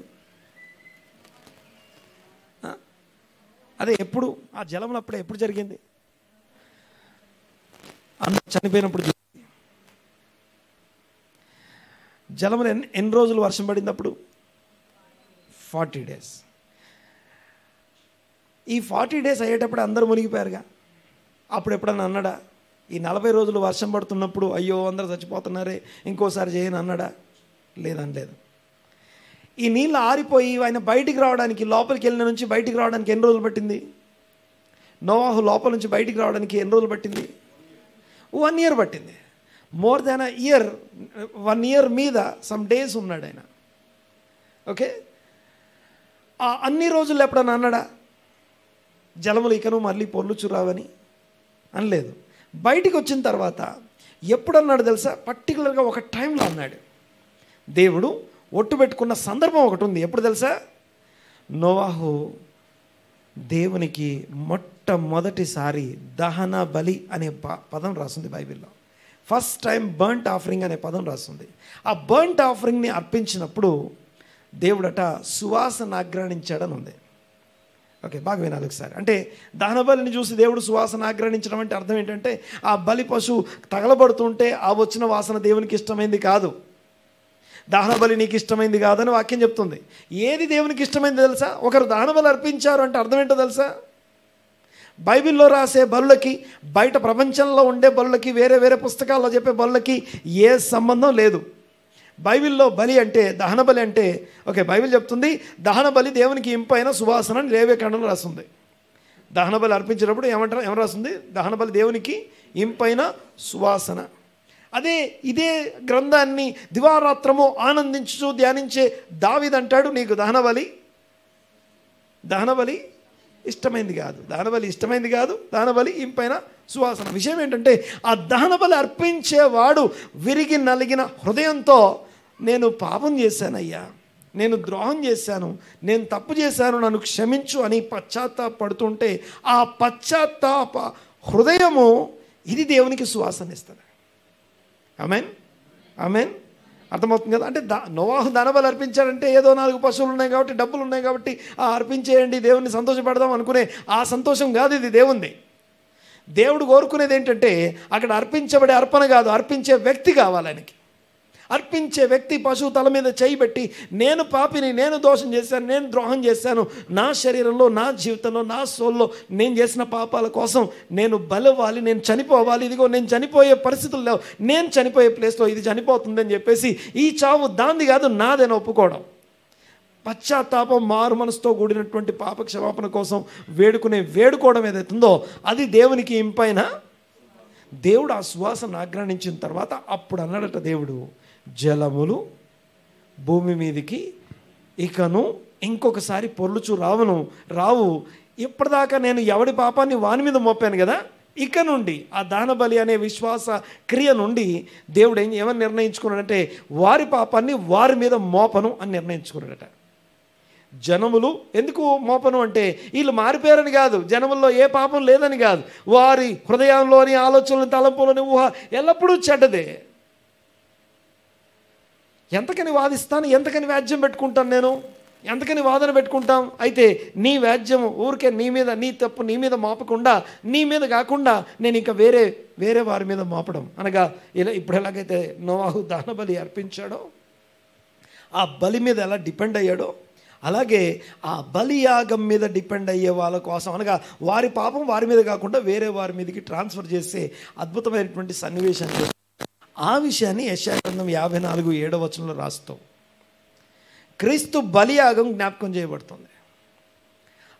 అదే ఎప్పుడు? ఆ జలములు అప్పుడే ఎప్పుడు జరిగింది? అందరూ చనిపోయినప్పుడు. జలములు ఎన్ని రోజులు వర్షం పడింది అప్పుడు? 40 days. ఈ 40 days అయ్యేటప్పుడు అందరూ మునిగిపోయారుగా. అప్పుడు ఎప్పుడన్నా అన్నాడా ఈ 40 రోజులు వర్షం పడుతున్నప్పుడు అయ్యో అందరూ చచ్చిపోతున్నారే ఇంకోసారి చేయని అన్నాడా? లేదు. ఈ నీళ్ళు ఆరిపోయి ఆయన బయటికి రావడానికి, లోపలికి వెళ్ళిన నుంచి బయటికి రావడానికి ఎన్ని రోజులు పట్టింది? నోవాహు లోపల నుంచి బయటికి రావడానికి ఎన్ని రోజులు పట్టింది? 1 year పట్టింది. మోర్ దాన్ ఇయర్, 1 year మీద సమ్ డేస్ ఉన్నాడు ఆయన. ఓకే, ఆ అన్ని రోజులు ఎప్పుడన్నా అన్నాడా జలములు ఇకను మళ్ళీ పొర్లుచు రావని? అనలేదు. బయటికి వచ్చిన తర్వాత ఎప్పుడన్నాడు తెలుసా? పర్టికులర్గా ఒక టైంలో అన్నాడు. దేవుడు ఒట్టు పెట్టుకున్న సందర్భం ఒకటి ఉంది. ఎప్పుడు తెలుసా? నోవాహు దేవునికి మొట్టమొదటిసారి దహన బలి అనే పదం రాస్తుంది బైబిల్లో. ఫస్ట్ టైం బర్న్ట్ ఆఫరింగ్ అనే పదం రాస్తుంది. ఆ బర్న్ట్ ఆఫరింగ్ని అర్పించినప్పుడు దేవుడట సువాసన ఆగ్రహించాడని ఉంది. ఓకే, బాగా వినాలి ఒకసారి. అంటే దహన బలిని చూసి దేవుడు సువాసన ఆగ్రహించడం అంటే అర్థం ఏంటంటే ఆ బలి పశువు తగలబడుతుంటే ఆ వచ్చిన వాసన దేవునికి ఇష్టమైంది కాదు. దహన బలి నీకు ఇష్టమైంది కాదని వాక్యం చెప్తుంది. ఏది దేవునికి ఇష్టమైంది తెలుసా? ఒకరు దహన బలి అర్పించారు అంటే అర్థం ఏంటో తెలుసా? బైబిల్లో రాసే బలులకి, బయట ప్రపంచంలో ఉండే బలులకి, వేరే పుస్తకాల్లో చెప్పే బలులకి ఏ సంబంధం లేదు. బైబిల్లో బలి అంటే, దహన బలి అంటే, ఓకే బైబిల్ చెప్తుంది దహన బలి దేవునికి ఇంపైన సువాసన అని లేవ్యకాండంలో రాస్తుంది. దహన బలి అర్పించినప్పుడు ఏమంటారు? రాస్తుంది? దహన బలి దేవునికి ఇంపైన సువాసన. ఇదే గ్రంథాన్ని దివారాత్రము ఆనందించు ధ్యానించే దావీదు అంటాడు, నీకు దహన బలి ఇష్టమైంది కాదు, దహన బలి ఇంపైన సువాసన. విషయం ఏంటంటే ఆ దహన బలి అర్పించేవాడు విరిగి నలిగిన హృదయంతో నేను పాపం చేశానయ్యా, నేను ద్రోహం చేశాను, నేను తప్పు చేశాను, నన్ను క్షమించు అని పశ్చాత్తాపడుతుంటే ఆ పశ్చాత్తాప హృదయము ఇది దేవునికి సువాసన ఇస్తుంది. ఆమెన్. అర్థమవుతుంది కదా? అంటే నోవాహు దహనబలి అర్పించాడంటే ఏదో 4 పశువులు ఉన్నాయి కాబట్టి, డబ్బులు ఉన్నాయి కాబట్టి అర్పించేయండి దేవుణ్ణి సంతోషపెడదాం అనుకునే ఆ సంతోషం కాదు ఇది దేవుంది. దేవుడు కోరుకునేది ఏంటంటే అక్కడ అర్పించబడే అర్పణ కాదు, అర్పించే వ్యక్తి కావాలి ఆయనకి. అర్పించే వ్యక్తి పశువు తల మీద చేయి పెట్టి, నేను పాపిని, నేను దోషం చేశాను, నేను ద్రోహం చేశాను, నా శరీరంలో, నా జీవితంలో, నా సోల్లో నేను చేసిన పాపాల కోసం నేను బలవాలి, నేను చనిపోవాలి, ఇదిగో నేను చనిపోయే పరిస్థితులు లేవు, నేను చనిపోయే ప్లేస్లో ఇది చనిపోతుందని చెప్పేసి ఈ చావు దాంది కాదు నాదని ఒప్పుకోవడం, పశ్చాత్తాపం, మారు మనసుతో కూడినటువంటి పాప క్షమాపణ కోసం వేడుకోవడం ఏదైతుందో అది దేవునికి ఇంపైన. దేవుడు ఆ సువాసన ఆగ్రహించిన తర్వాత అప్పుడు అన్నాడట దేవుడు, జలములు భూమి మీదికి ఇకను ఇంకొకసారి పొర్లుచు రావు. ఇప్పటిదాకా నేను ఎవడి పాపాన్ని వాని మీద మోపాను కదా, ఇక నుండి ఆ దానబలి అనే విశ్వాస క్రియ నుండి దేవుడు ఏమని నిర్ణయించుకున్నాడంటే, వారి పాపాన్ని వారి మీద మోపను అని నిర్ణయించుకున్నాడట. జనములు ఎందుకు మోపను అంటే వీళ్ళు మారిపోయారని కాదు, జనముల్లో ఏ పాపం లేదని కాదు, వారి హృదయంలోని ఆలోచనలు, తలంపులోని ఊహ ఎల్లప్పుడూ చెడ్డదే. ఎంతకని వాదిస్తాను, ఎంతకని వ్యాజ్యం పెట్టుకుంటాను, నేను ఎంతకని వాదన పెట్టుకుంటాం. అయితే నీ వ్యాజ్యం ఊరికే నీ మీద, నీ తప్పు నీ మీద మోపకుండా, నీ మీద కాకుండా నేను ఇంకా వేరే వారి మీద మోపడం అనగా ఇప్పుడు ఎలాగైతే నోవాహు దానబలి అర్పించాడో, ఆ బలి మీద ఎలా డిపెండ్ అయ్యాడో, అలాగే ఆ బలియాగం మీద డిపెండ్ అయ్యే వాళ్ళ కోసం అనగా వారి పాపం వారి మీద కాకుండా వేరే వారి మీదకి ట్రాన్స్ఫర్ చేసే అద్భుతమైనటువంటి సన్నివేశాన్ని, ఆ విషయాన్ని యెషయా గ్రంథం 54:7 రాస్తాం. క్రీస్తు బలియాగం జ్ఞాపకం చేయబడుతుంది.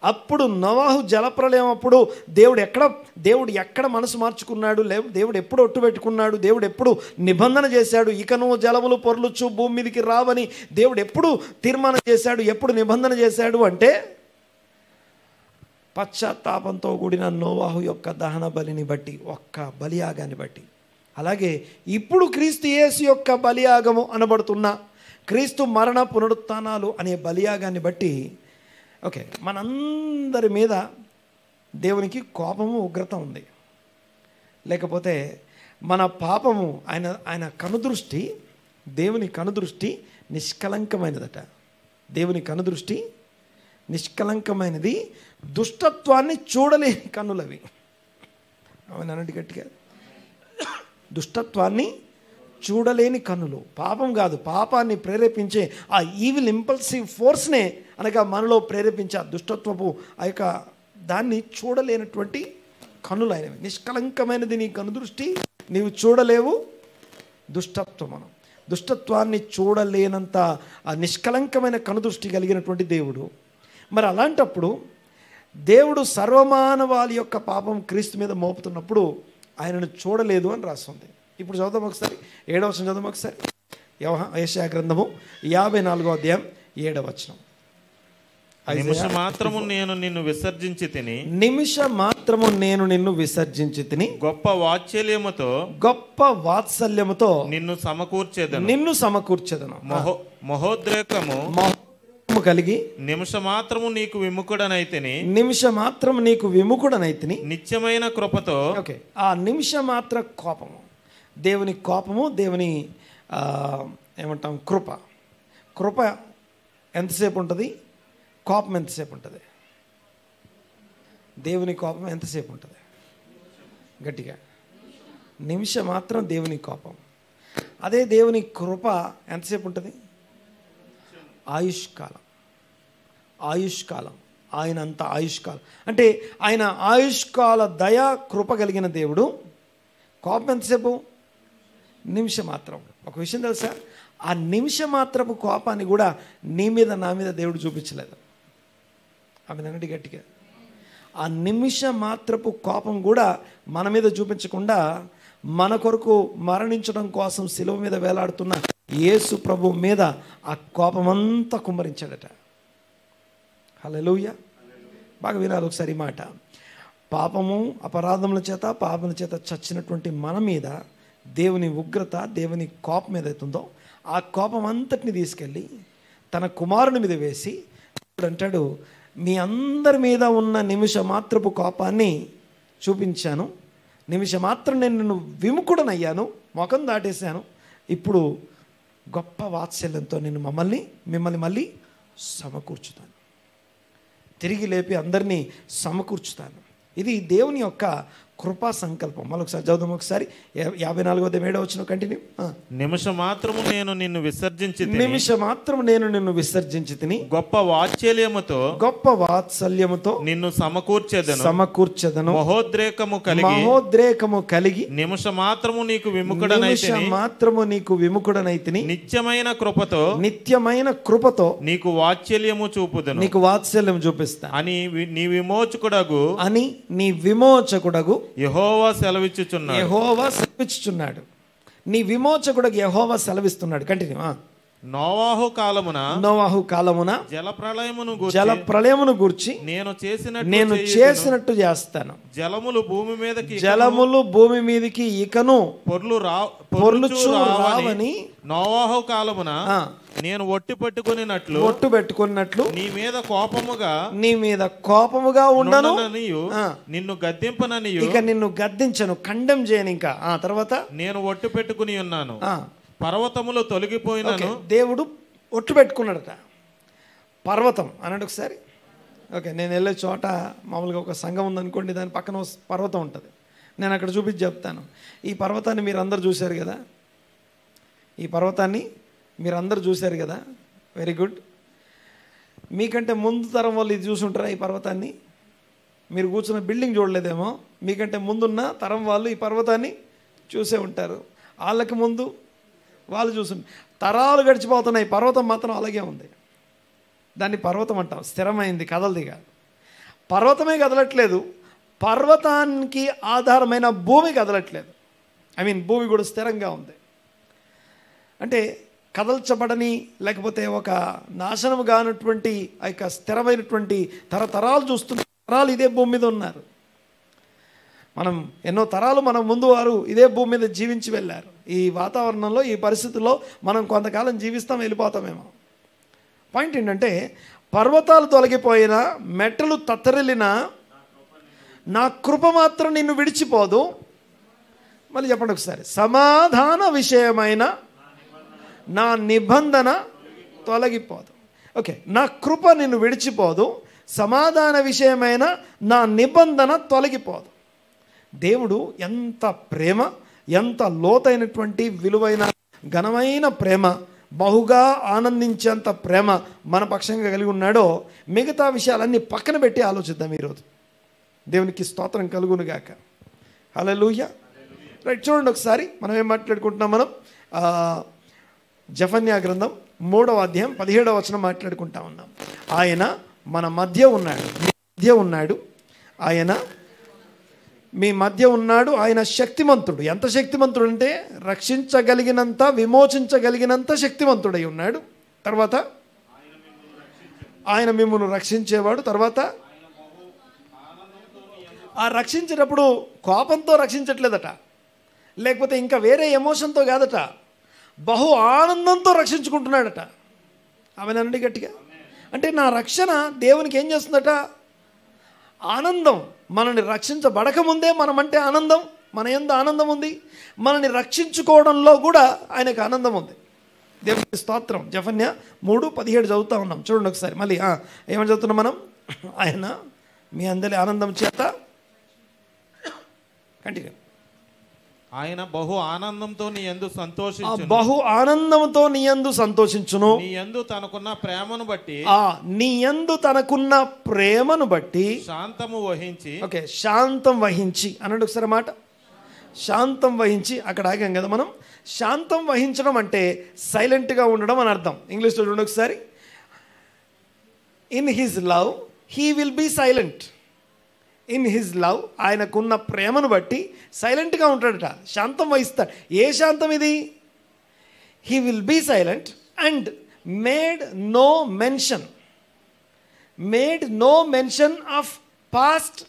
అప్పుడు నోవాహు జలప్రలయం అప్పుడు దేవుడు ఎక్కడ మనసు మార్చుకున్నాడు, దేవుడు ఎప్పుడు ఒట్టు పెట్టుకున్నాడు, దేవుడు ఎప్పుడు నిబంధన చేశాడు, ఇకను జలములు పొర్లుచు భూమి మీదకి రావని దేవుడు ఎప్పుడు తీర్మానం చేశాడు, ఎప్పుడు నిబంధన చేశాడు అంటే పశ్చాత్తాపంతో కూడిన నోవాహు యొక్క దహన బలిని బట్టి, ఒక్క బలియాగాన్ని బట్టి. అలాగే ఇప్పుడు క్రీస్తు యేసు యొక్క బలియాగము అనబడుతున్న క్రీస్తు మరణ పునరుత్థానాలు అనే బలియాగాన్ని బట్టి ఓకే, మనందరి మీద దేవునికి కోపము, ఉగ్రత ఉంది. లేకపోతే మన పాపము, ఆయన కనుదృష్టి, దేవుని కనుదృష్టి నిష్కలంకమైనదట. దేవుని కనుదృష్టి నిష్కలంకమైనది, దుష్టత్వాన్ని చూడలేని కన్నులవి. అవునండి గట్టిగా, దుష్టత్వాన్ని చూడలేని కన్నులు. పాపం కాదు, పాపాన్ని ప్రేరేపించే ఆ ఈవిల్ ఇంపల్సివ్ ఫోర్స్నే అనగా మనలో ప్రేరేపించే ఆ దుష్టత్వపు ఆ యొక్క దాన్ని చూడలేనటువంటి కన్నులు అయినవి. నిష్కలంకమైనది నీ కనుదృష్టి, నీవు చూడలేవు దుష్టత్వమును. దుష్టత్వాన్ని చూడలేనంత ఆ నిష్కలంకమైన కనుదృష్టి కలిగినటువంటి దేవుడు. మరి అలాంటప్పుడు దేవుడు సర్వమానవాళి యొక్క పాపం క్రీస్తు మీద మోపుతున్నప్పుడు ఆయనను చూడలేదు అని రాస్తుంది. ఇప్పుడు చదువుదాం ఒకసారి, 7వ వచనం చదువుదాం ఒకసారి. యెషయా గ్రంథము 54:7. నిమిష మాత్రము నేను నిన్ను విసర్జించి తిని, నిమిష మాత్రము నేను నిన్ను విసర్జించి తిని, గొప్ప వాత్సల్యముతో నిన్ను సమకూర్చెదను. మహోద్రేకము కలిగి నిమిష మాత్రము నీకు విముఖుడనైతిని, నిత్యమైన కృపతో. ఓకే, ఆ నిమిష మాత్ర కోపము, దేవుని కోపము, దేవుని ఏమంటాం కృప ఎంతసేపు ఉంటుంది, కోపం ఎంతసేపు ఉంటుంది? దేవుని కోపం ఎంతసేపు ఉంటుంది? గట్టిగా, నిమిషం మాత్రం దేవుని కోపం. అదే దేవుని కృప ఎంతసేపు ఉంటుంది? ఆయుష్కాలం. ఆయన అంత ఆయుష్కాలం అంటే ఆయన ఆయుష్కాల దయా కృప కలిగిన దేవుడు. కోపం ఎంతసేపు? నిమిషం మాత్రం. ఒక విషయం తెలుసా, ఆ నిమిషం మాత్రపు కోపాన్ని కూడా నీ మీద నా మీద దేవుడు చూపించలేదు. ఆమె అన్నటి గట్టిగా, ఆ నిమిష మాత్రపు కోపం కూడా మన మీద చూపించకుండా మన కొరకు మరణించడం కోసం శిలువ మీద వేలాడుతున్న యేసు ప్రభు మీద ఆ కోపమంతా కుమ్మరించాడట. హల్లెలూయా. బాగా వినాలి ఒకసారి ఈ మాట. పాపము, అపరాధముల చేత, పాపముల చేత చచ్చినటువంటి మన మీద దేవుని ఉగ్రత, దేవుని కోపం ఏదైతుందో ఆ కోపం అంతటిని తీసుకెళ్ళి తన కుమారుని మీద వేసి అంటాడు, మీ అందరి మీద ఉన్న నిమిష మాత్రపు కోపాన్ని చూపించాను, నిమిష మాత్రం నేను నిన్ను విముఖుడనయ్యాను, ముఖం దాటేశాను, ఇప్పుడు గొప్ప వాత్సల్యంతో నేను మిమ్మల్ని మళ్ళీ సమకూర్చుతాను, తిరిగి లేపి అందరినీ సమకూర్చుతాను. ఇది దేవుని యొక్క కృపా సంకల్పం. మరొకసారి చదువుదాం ఒకసారి. 54:7 కంటిన్యూ. నిమిషం మాత్రము నేను నిన్ను విసర్జించి నిమిషం మాత్రం నేను నిన్ను విసర్జించి తిని గొప్ప వాత్సల్యముతో నిన్ను సమకూర్చెదను మహోద్రేకము కలిగి నిమిషం మాత్రము నీకు విముఖుడనైతిని నిత్యమైన కృపతో నీకు వాత్సల్యము చూపిస్తా అని నీ విమోచకుడగు యెహోవా సెలవిచ్చుచున్నాడు. నీ విమోచకుడగు యెహోవా సెలవిస్తున్నాడు. కంటిన్యూ. నోవాహు కాలమున జలప్రళయమును గూర్చి నేను చేసినట్టు చేస్తాను. జలములు భూమి మీదకి ఇకను పొర్లుచు రావని నోవాహు కాలమున నేను ఒట్టు పెట్టుకున్నట్లు నీ మీద కోపముగా ఉండను, నిన్ను గద్దింపననియు. ఇక నిన్ను గద్దించను, కండెం చేయను. ఇంకా తర్వాత నేను ఒట్టు పెట్టుకుని ఉన్నాను, పర్వతములు తొలగిపోయినాను. దేవుడు ఒట్టు పెట్టుకున్నాడట. పర్వతం అన్నాడు ఒకసారి. ఓకే, నేను వెళ్ళే చోట మామూలుగా ఒక సంఘం ఉందనుకోండి, దాని పక్కన పర్వతం ఉంటుంది. నేను అక్కడ చూపించి చెప్తాను. ఈ పర్వతాన్ని మీరు అందరు చూశారు కదా, వెరీ గుడ్. మీకంటే ముందు తరం వాళ్ళు ఇది చూసుంటారా? ఈ పర్వతాన్ని మీరు కూర్చున్న బిల్డింగ్ చూడలేదేమో, మీకంటే ముందున్న తరం వాళ్ళు ఈ పర్వతాన్ని చూసే ఉంటారు. వాళ్ళకి ముందు వాళ్ళు చూసుంటారు. తరాలు గడిచిపోతున్నాయి, పర్వతం మాత్రం అలాగే ఉంది. దాన్ని పర్వతం అంటాం. స్థిరమైంది, కదలది కాదు. పర్వతమే కదలట్లేదు, పర్వతానికి ఆధారమైన భూమి కదలట్లేదు. భూమి కూడా స్థిరంగా ఉంది. అంటే కదల్చబడని, లేకపోతే ఒక నాశనం కానటువంటి ఆ యొక్క స్థిరమైనటువంటి తరతరాలు చూస్తున్న తరాలు ఇదే భూమి మీద ఉన్నారు. మనం ఎన్నో తరాలు మన ముందు వారు ఇదే భూమి మీద జీవించి వెళ్ళారు. ఈ వాతావరణంలో, ఈ పరిస్థితుల్లో మనం కొంతకాలం జీవిస్తాం, వెళ్ళిపోతామేమో. పాయింట్ ఏంటంటే, పర్వతాలు తొలగిపోయినా, మెట్టలు తత్తరిల్లినా, నా కృప మాత్రం నిన్ను విడిచిపోదు. మళ్ళీ చెప్పండి ఒకసారి. సమాధాన విషయమైన నా నిబంధన తొలగిపోదు. ఓకే, నా కృప నిన్ను విడిచిపోదు, సమాధాన విషయమైన నా నిబంధన తొలగిపోదు. దేవుడు ఎంత ప్రేమ, ఎంత లోతైనటువంటి విలువైన ఘనమైన ప్రేమ, బహుగా ఆనందించేంత ప్రేమ మన పక్షంగా కలిగి ఉన్నాడో మిగతా విషయాలన్నీ పక్కన పెట్టి ఆలోచిద్దాం ఈరోజు. దేవునికి స్తోత్రం కలుగునుగాక. హల్లెలూయా. రైట్, చూడండి ఒకసారి మనం ఏం మాట్లాడుకుంటున్నాం. మనం జెఫన్యా గ్రంథం 3వ అధ్యాయం 17వ వచనం మాట్లాడుకుంటా ఉన్నాం. ఆయన మన మధ్య ఉన్నాడు, ఆయన మీ మధ్య ఉన్నాడు. ఆయన శక్తిమంతుడు. ఎంత శక్తిమంతుడు అంటే రక్షించగలిగినంత, విమోచించగలిగినంత శక్తిమంతుడై ఉన్నాడు. తర్వాత ఆయన మిమ్మల్ని రక్షించేవాడు. తర్వాత ఆ రక్షించేటప్పుడు కోపంతో రక్షించట్లేదట, లేకపోతే ఇంకా వేరే ఎమోషన్తో కాదట, బహు ఆనందంతో రక్షించుకుంటున్నాడట. ఆమెనండి గట్టిగా. అంటే నా రక్షణ దేవునికి ఏం చేస్తుందట? ఆనందం. మనల్ని రక్షించబడకముందే మనమంటే ఆనందం, మన యందు ఆనందం ఉంది. మనల్ని రక్షించుకోవడంలో కూడా ఆయనకు ఆనందం ఉంది. దేవునికి స్తోత్రం. జెఫన్యా 3:17 చదువుతూ ఉన్నాం. చూడండి ఒకసారి మళ్ళీ. ఏమని చదువుతున్నాం మనం? ఆయన మీ అందరి ఆనందం చేత కంటిన్యూ. ఆయన బహు ఆనందంతో నీ యందు సంతోషించును. నీ యందు తనకున్న ప్రేమను బట్టి శాంతము వహించి. ఓకే, శాంతం వహించి అనండి ఒకసారి మాట. శాంతం వహించి. అక్కడ ఆగాం కదా మనం. శాంతం వహించడం అంటే సైలెంట్గా ఉండడం అని అర్థం. ఇంగ్లీష్లో చూడండి ఒకసారి. In his love he will be silent. In his love, ఆయనకున్న ప్రేమను బట్టి సైలెంట్గా ఉంటాడట, శాంతం వహిస్తాడు. ఏ శాంతం ఇది? He will be silent and made no mention of past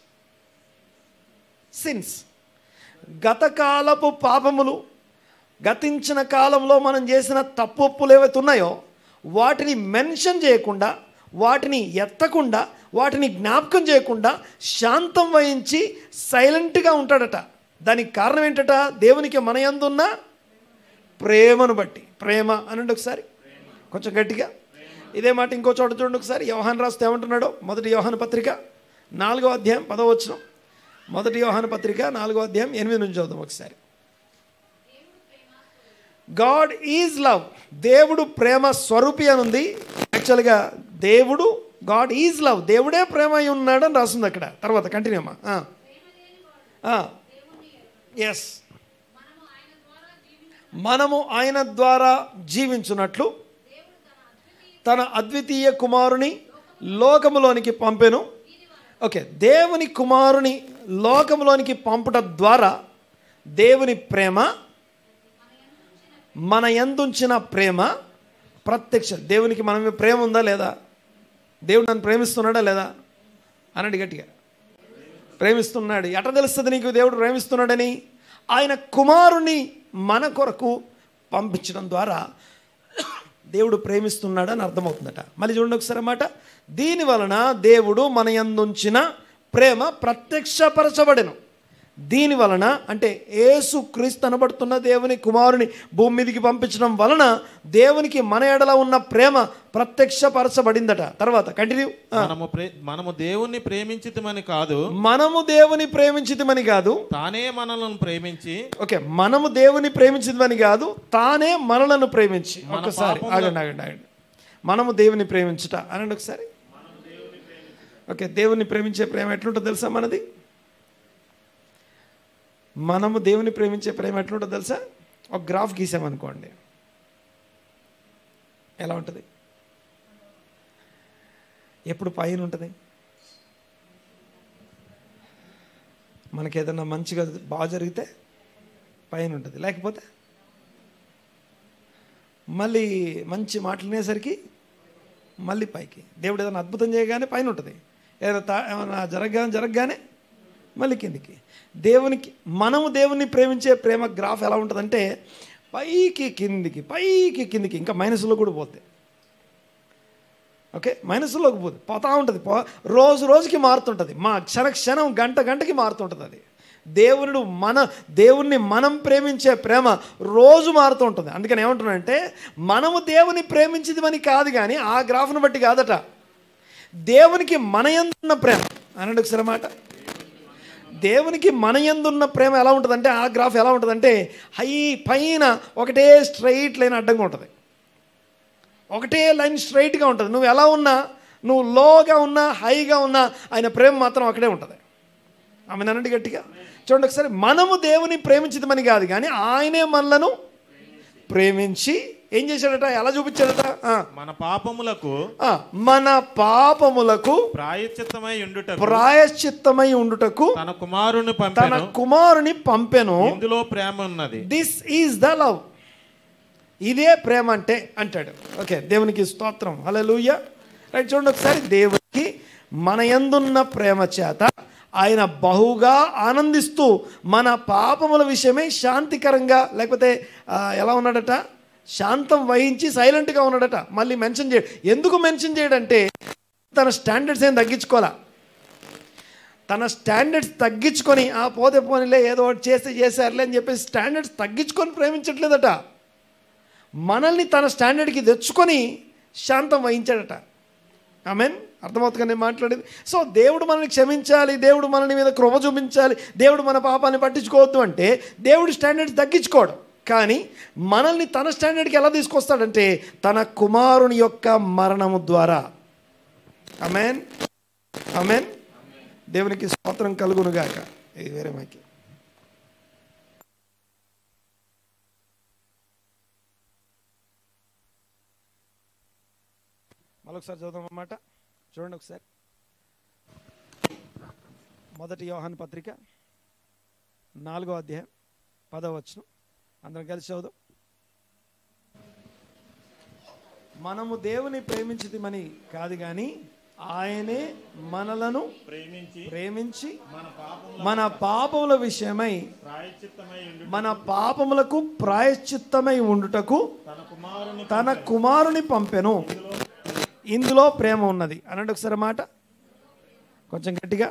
sins. గతకాలపు పాపములు, గతించిన కాలంలో మనం చేసిన తప్పులు ఏవైతే ఉన్నాయో వాటిని మెన్షన్ చేయకుండా, వాటిని ఎత్తకుండా, వాటిని జ్ఞాపకం చేయకుండా శాంతం వహించి సైలెంట్గా ఉంటాడట. దానికి కారణం ఏంటట? దేవునికి మన యందు ఉన్న ప్రేమను బట్టి. ప్రేమ అనండి ఒకసారి కొంచెం గట్టిగా. ఇదే మాట ఇంకో చోట చూడండి ఒకసారి. యోహాను రాస్తే ఏమంటున్నాడో. 1 యోహాను పత్రిక 4వ అధ్యాయం 10వ వచనం. మొదటి యోహాను పత్రిక 4వ అధ్యాయం 8 నుంచి చదువుదాం ఒకసారి. God is love. దేవుడు ప్రేమ స్వరూపి అని ఉంది. యాక్చువల్గా దేవుడు గాడ్ ఈజ్ లవ్, దేవుడే ప్రేమ అయి ఉన్నాడు అని రాస్తుంది అక్కడ. తర్వాత కంటిన్యూ అమ్మా. ఎస్, మనము ఆయన ద్వారా జీవించున్నట్లు తన అద్వితీయ కుమారుని లోకములోనికి పంపెను. ఓకే, దేవుని కుమారుని లోకములోనికి పంపడం ద్వారా దేవుని ప్రేమ, మన యందుంచిన ప్రేమ ప్రత్యక్ష. దేవునికి మన మీద ప్రేమ ఉందా లేదా? దేవుడు నన్ను ప్రేమిస్తున్నాడా లేదా అనండి గట్టిగా. ప్రేమిస్తున్నాడు. ఎట్లా తెలుస్తుంది నీకు దేవుడు ప్రేమిస్తున్నాడని? ఆయన కుమారుని మన కొరకు పంపించడం ద్వారా దేవుడు ప్రేమిస్తున్నాడని అర్థమవుతుందట. మళ్ళీ చూడండి ఒకసారి అన్నమాట. దీని వలన దేవుడు మన యందుంచిన ప్రేమ ప్రత్యక్షపరచబడెను. దీని వలన అంటే యేసు క్రీస్తు అనబడుతున్న దేవుని కుమారుని భూమి మీదకి పంపించడం వలన దేవునికి మన ఎడల ఉన్న ప్రేమ ప్రత్యక్షపరచబడిందట. తర్వాత కంటిన్యూ. మనము దేవుణ్ణి ప్రేమించితమని కాదు, మనము దేవుని ప్రేమించితమని కాదు, తానే మనలను ప్రేమించి. ఓకే, మనము దేవుని ప్రేమించితమని కాదు, తానే మనలను ప్రేమించి. ఒకసారి ఆగండి. మనము దేవుని ప్రేమించుట అనండి ఒకసారి. ఓకే, దేవుని ప్రేమించే ప్రేమ ఎట్లుంటుందో తెలుసా మనది? మనము దేవుని ప్రేమించే ప్రేమ ఎట్లుంటుందో తెలుసా? ఒక గ్రాఫ్ గీసామనుకోండి, ఎలా ఉంటుంది? ఎప్పుడు పైన ఉంటుంది. మనకి ఏదన్నా మంచిగా బాగా జరిగితే పైన ఉంటుంది, లేకపోతే మళ్ళీ మంచి మాటలు వినేసరికి మళ్ళీ పైకి. దేవుడు ఏదైనా అద్భుతం చేయగానే పైన ఉంటుంది, ఏమైనా జరగగానే మళ్ళీ కిందికి. మనము దేవుని ప్రేమించే ప్రేమ గ్రాఫ్ ఎలా ఉంటుందంటే పైకి కిందికి, ఇంకా మైనస్లో కూడా పోతే. ఓకే, మైనస్లోకి పోతా ఉంటుంది. రోజుకి మారుతుంటుంది, క్షణం గంటకి మారుతుంటుంది. అది దేవుణ్ణి మనం ప్రేమించే ప్రేమ రోజు మారుతూ ఉంటుంది. అందుకని ఏమంటున్నానంటే మనము దేవుని ప్రేమించేది కాదు, కానీ ఆ గ్రాఫ్ను బట్టి కాదట, దేవునికి మన యందున్న ప్రేమ అనండి ఒకసారి మాట. దేవునికి మన యందున్న ప్రేమ ఎలా ఉంటుందంటే ఆ గ్రాఫ్ ఎలా ఉంటుందంటే పైన ఒకటే స్ట్రైట్ లైన్ అడ్డంగా ఉంటుంది, ఒకటే లైన్ స్ట్రైట్గా ఉంటుంది. నువ్వు ఎలా ఉన్నా, నువ్వు లోగా ఉన్నా హైగా ఉన్నా ఆయన ప్రేమ మాత్రం అక్కడే ఉంటుంది. ఆమె అనండి గట్టిగా. చూడండి ఒకసారి. మనము దేవుని ప్రేమించదమని కాదు, కానీ ఆయనే మనలను ప్రేమించి ఏం చేశాడట? ఎలా చూపించాడట? మన పాపములకు ప్రాయశ్చిత్తమై ఉండుటకు తన కుమారుని పంపెను. ఇందులో ప్రేమ ఉన్నది. This is the love. ఇదే ప్రేమ అంటే అంటాడు. ఓకే, దేవునికి స్తోత్రం, హల్లెలూయా. రైట్, చూడండి ఒకసారి. దేవునికి మన యందున్న ప్రేమ చేత ఆయన బహుగా ఆనందిస్తూ మన పాపముల విషయమై శాంతికరంగా, లేకపోతే ఎలా ఉన్నాడట? శాంతం వహించి సైలెంట్గా ఉన్నాడట. మళ్ళీ మెన్షన్ చేయడు. ఎందుకు మెన్షన్ చేయడంటే తన స్టాండర్డ్స్ ఏం తగ్గించుకోవాలా, తన స్టాండర్డ్స్ తగ్గించుకొని పోతే పోనీలే ఏదో ఒకటి చేశారులే అని చెప్పేసి స్టాండర్డ్స్ తగ్గించుకొని ప్రేమించట్లేదట. మనల్ని తన స్టాండర్డ్కి తెచ్చుకొని శాంతం వహించాడట. ఆమెన్. అర్థమవుతుందని నేను మాట్లాడేది. సో దేవుడు మనల్ని క్షమించాలి, దేవుడు మనల్ని మీద కృప చూపించాలి, దేవుడు మన పాపాన్ని పట్టించుకోవద్దు అంటే దేవుడు స్టాండర్డ్స్ తగ్గించుకోవడం. కానీ మనల్ని తన స్టాండర్డ్కి ఎలా తీసుకొస్తాడంటే తన కుమారుని యొక్క మరణము ద్వారా. ఆమేన్, ఆమేన్. దేవునికి స్తోత్రం కలుగునుగాక. ఇది వేరే మైకి. మరొకసారి చదువుదాం అన్నమాట. చూడండి ఒకసారి. మొదటి యోహాను పత్రిక 4వ అధ్యాయం 10వ వచనం. అందరం కలిసి చదువుదాం. మనము దేవుని ప్రేమించితిమని కాదు, కానీ ఆయనే మనలను ప్రేమించి మన పాపముల విషయమై మన పాపములకు ప్రాయశ్చిత్తమై ఉండుటకు తన కుమారుని పంపెను. ఇందులో ప్రేమ ఉన్నది అనండి ఒకసారి మాట, కొంచెం గట్టిగా.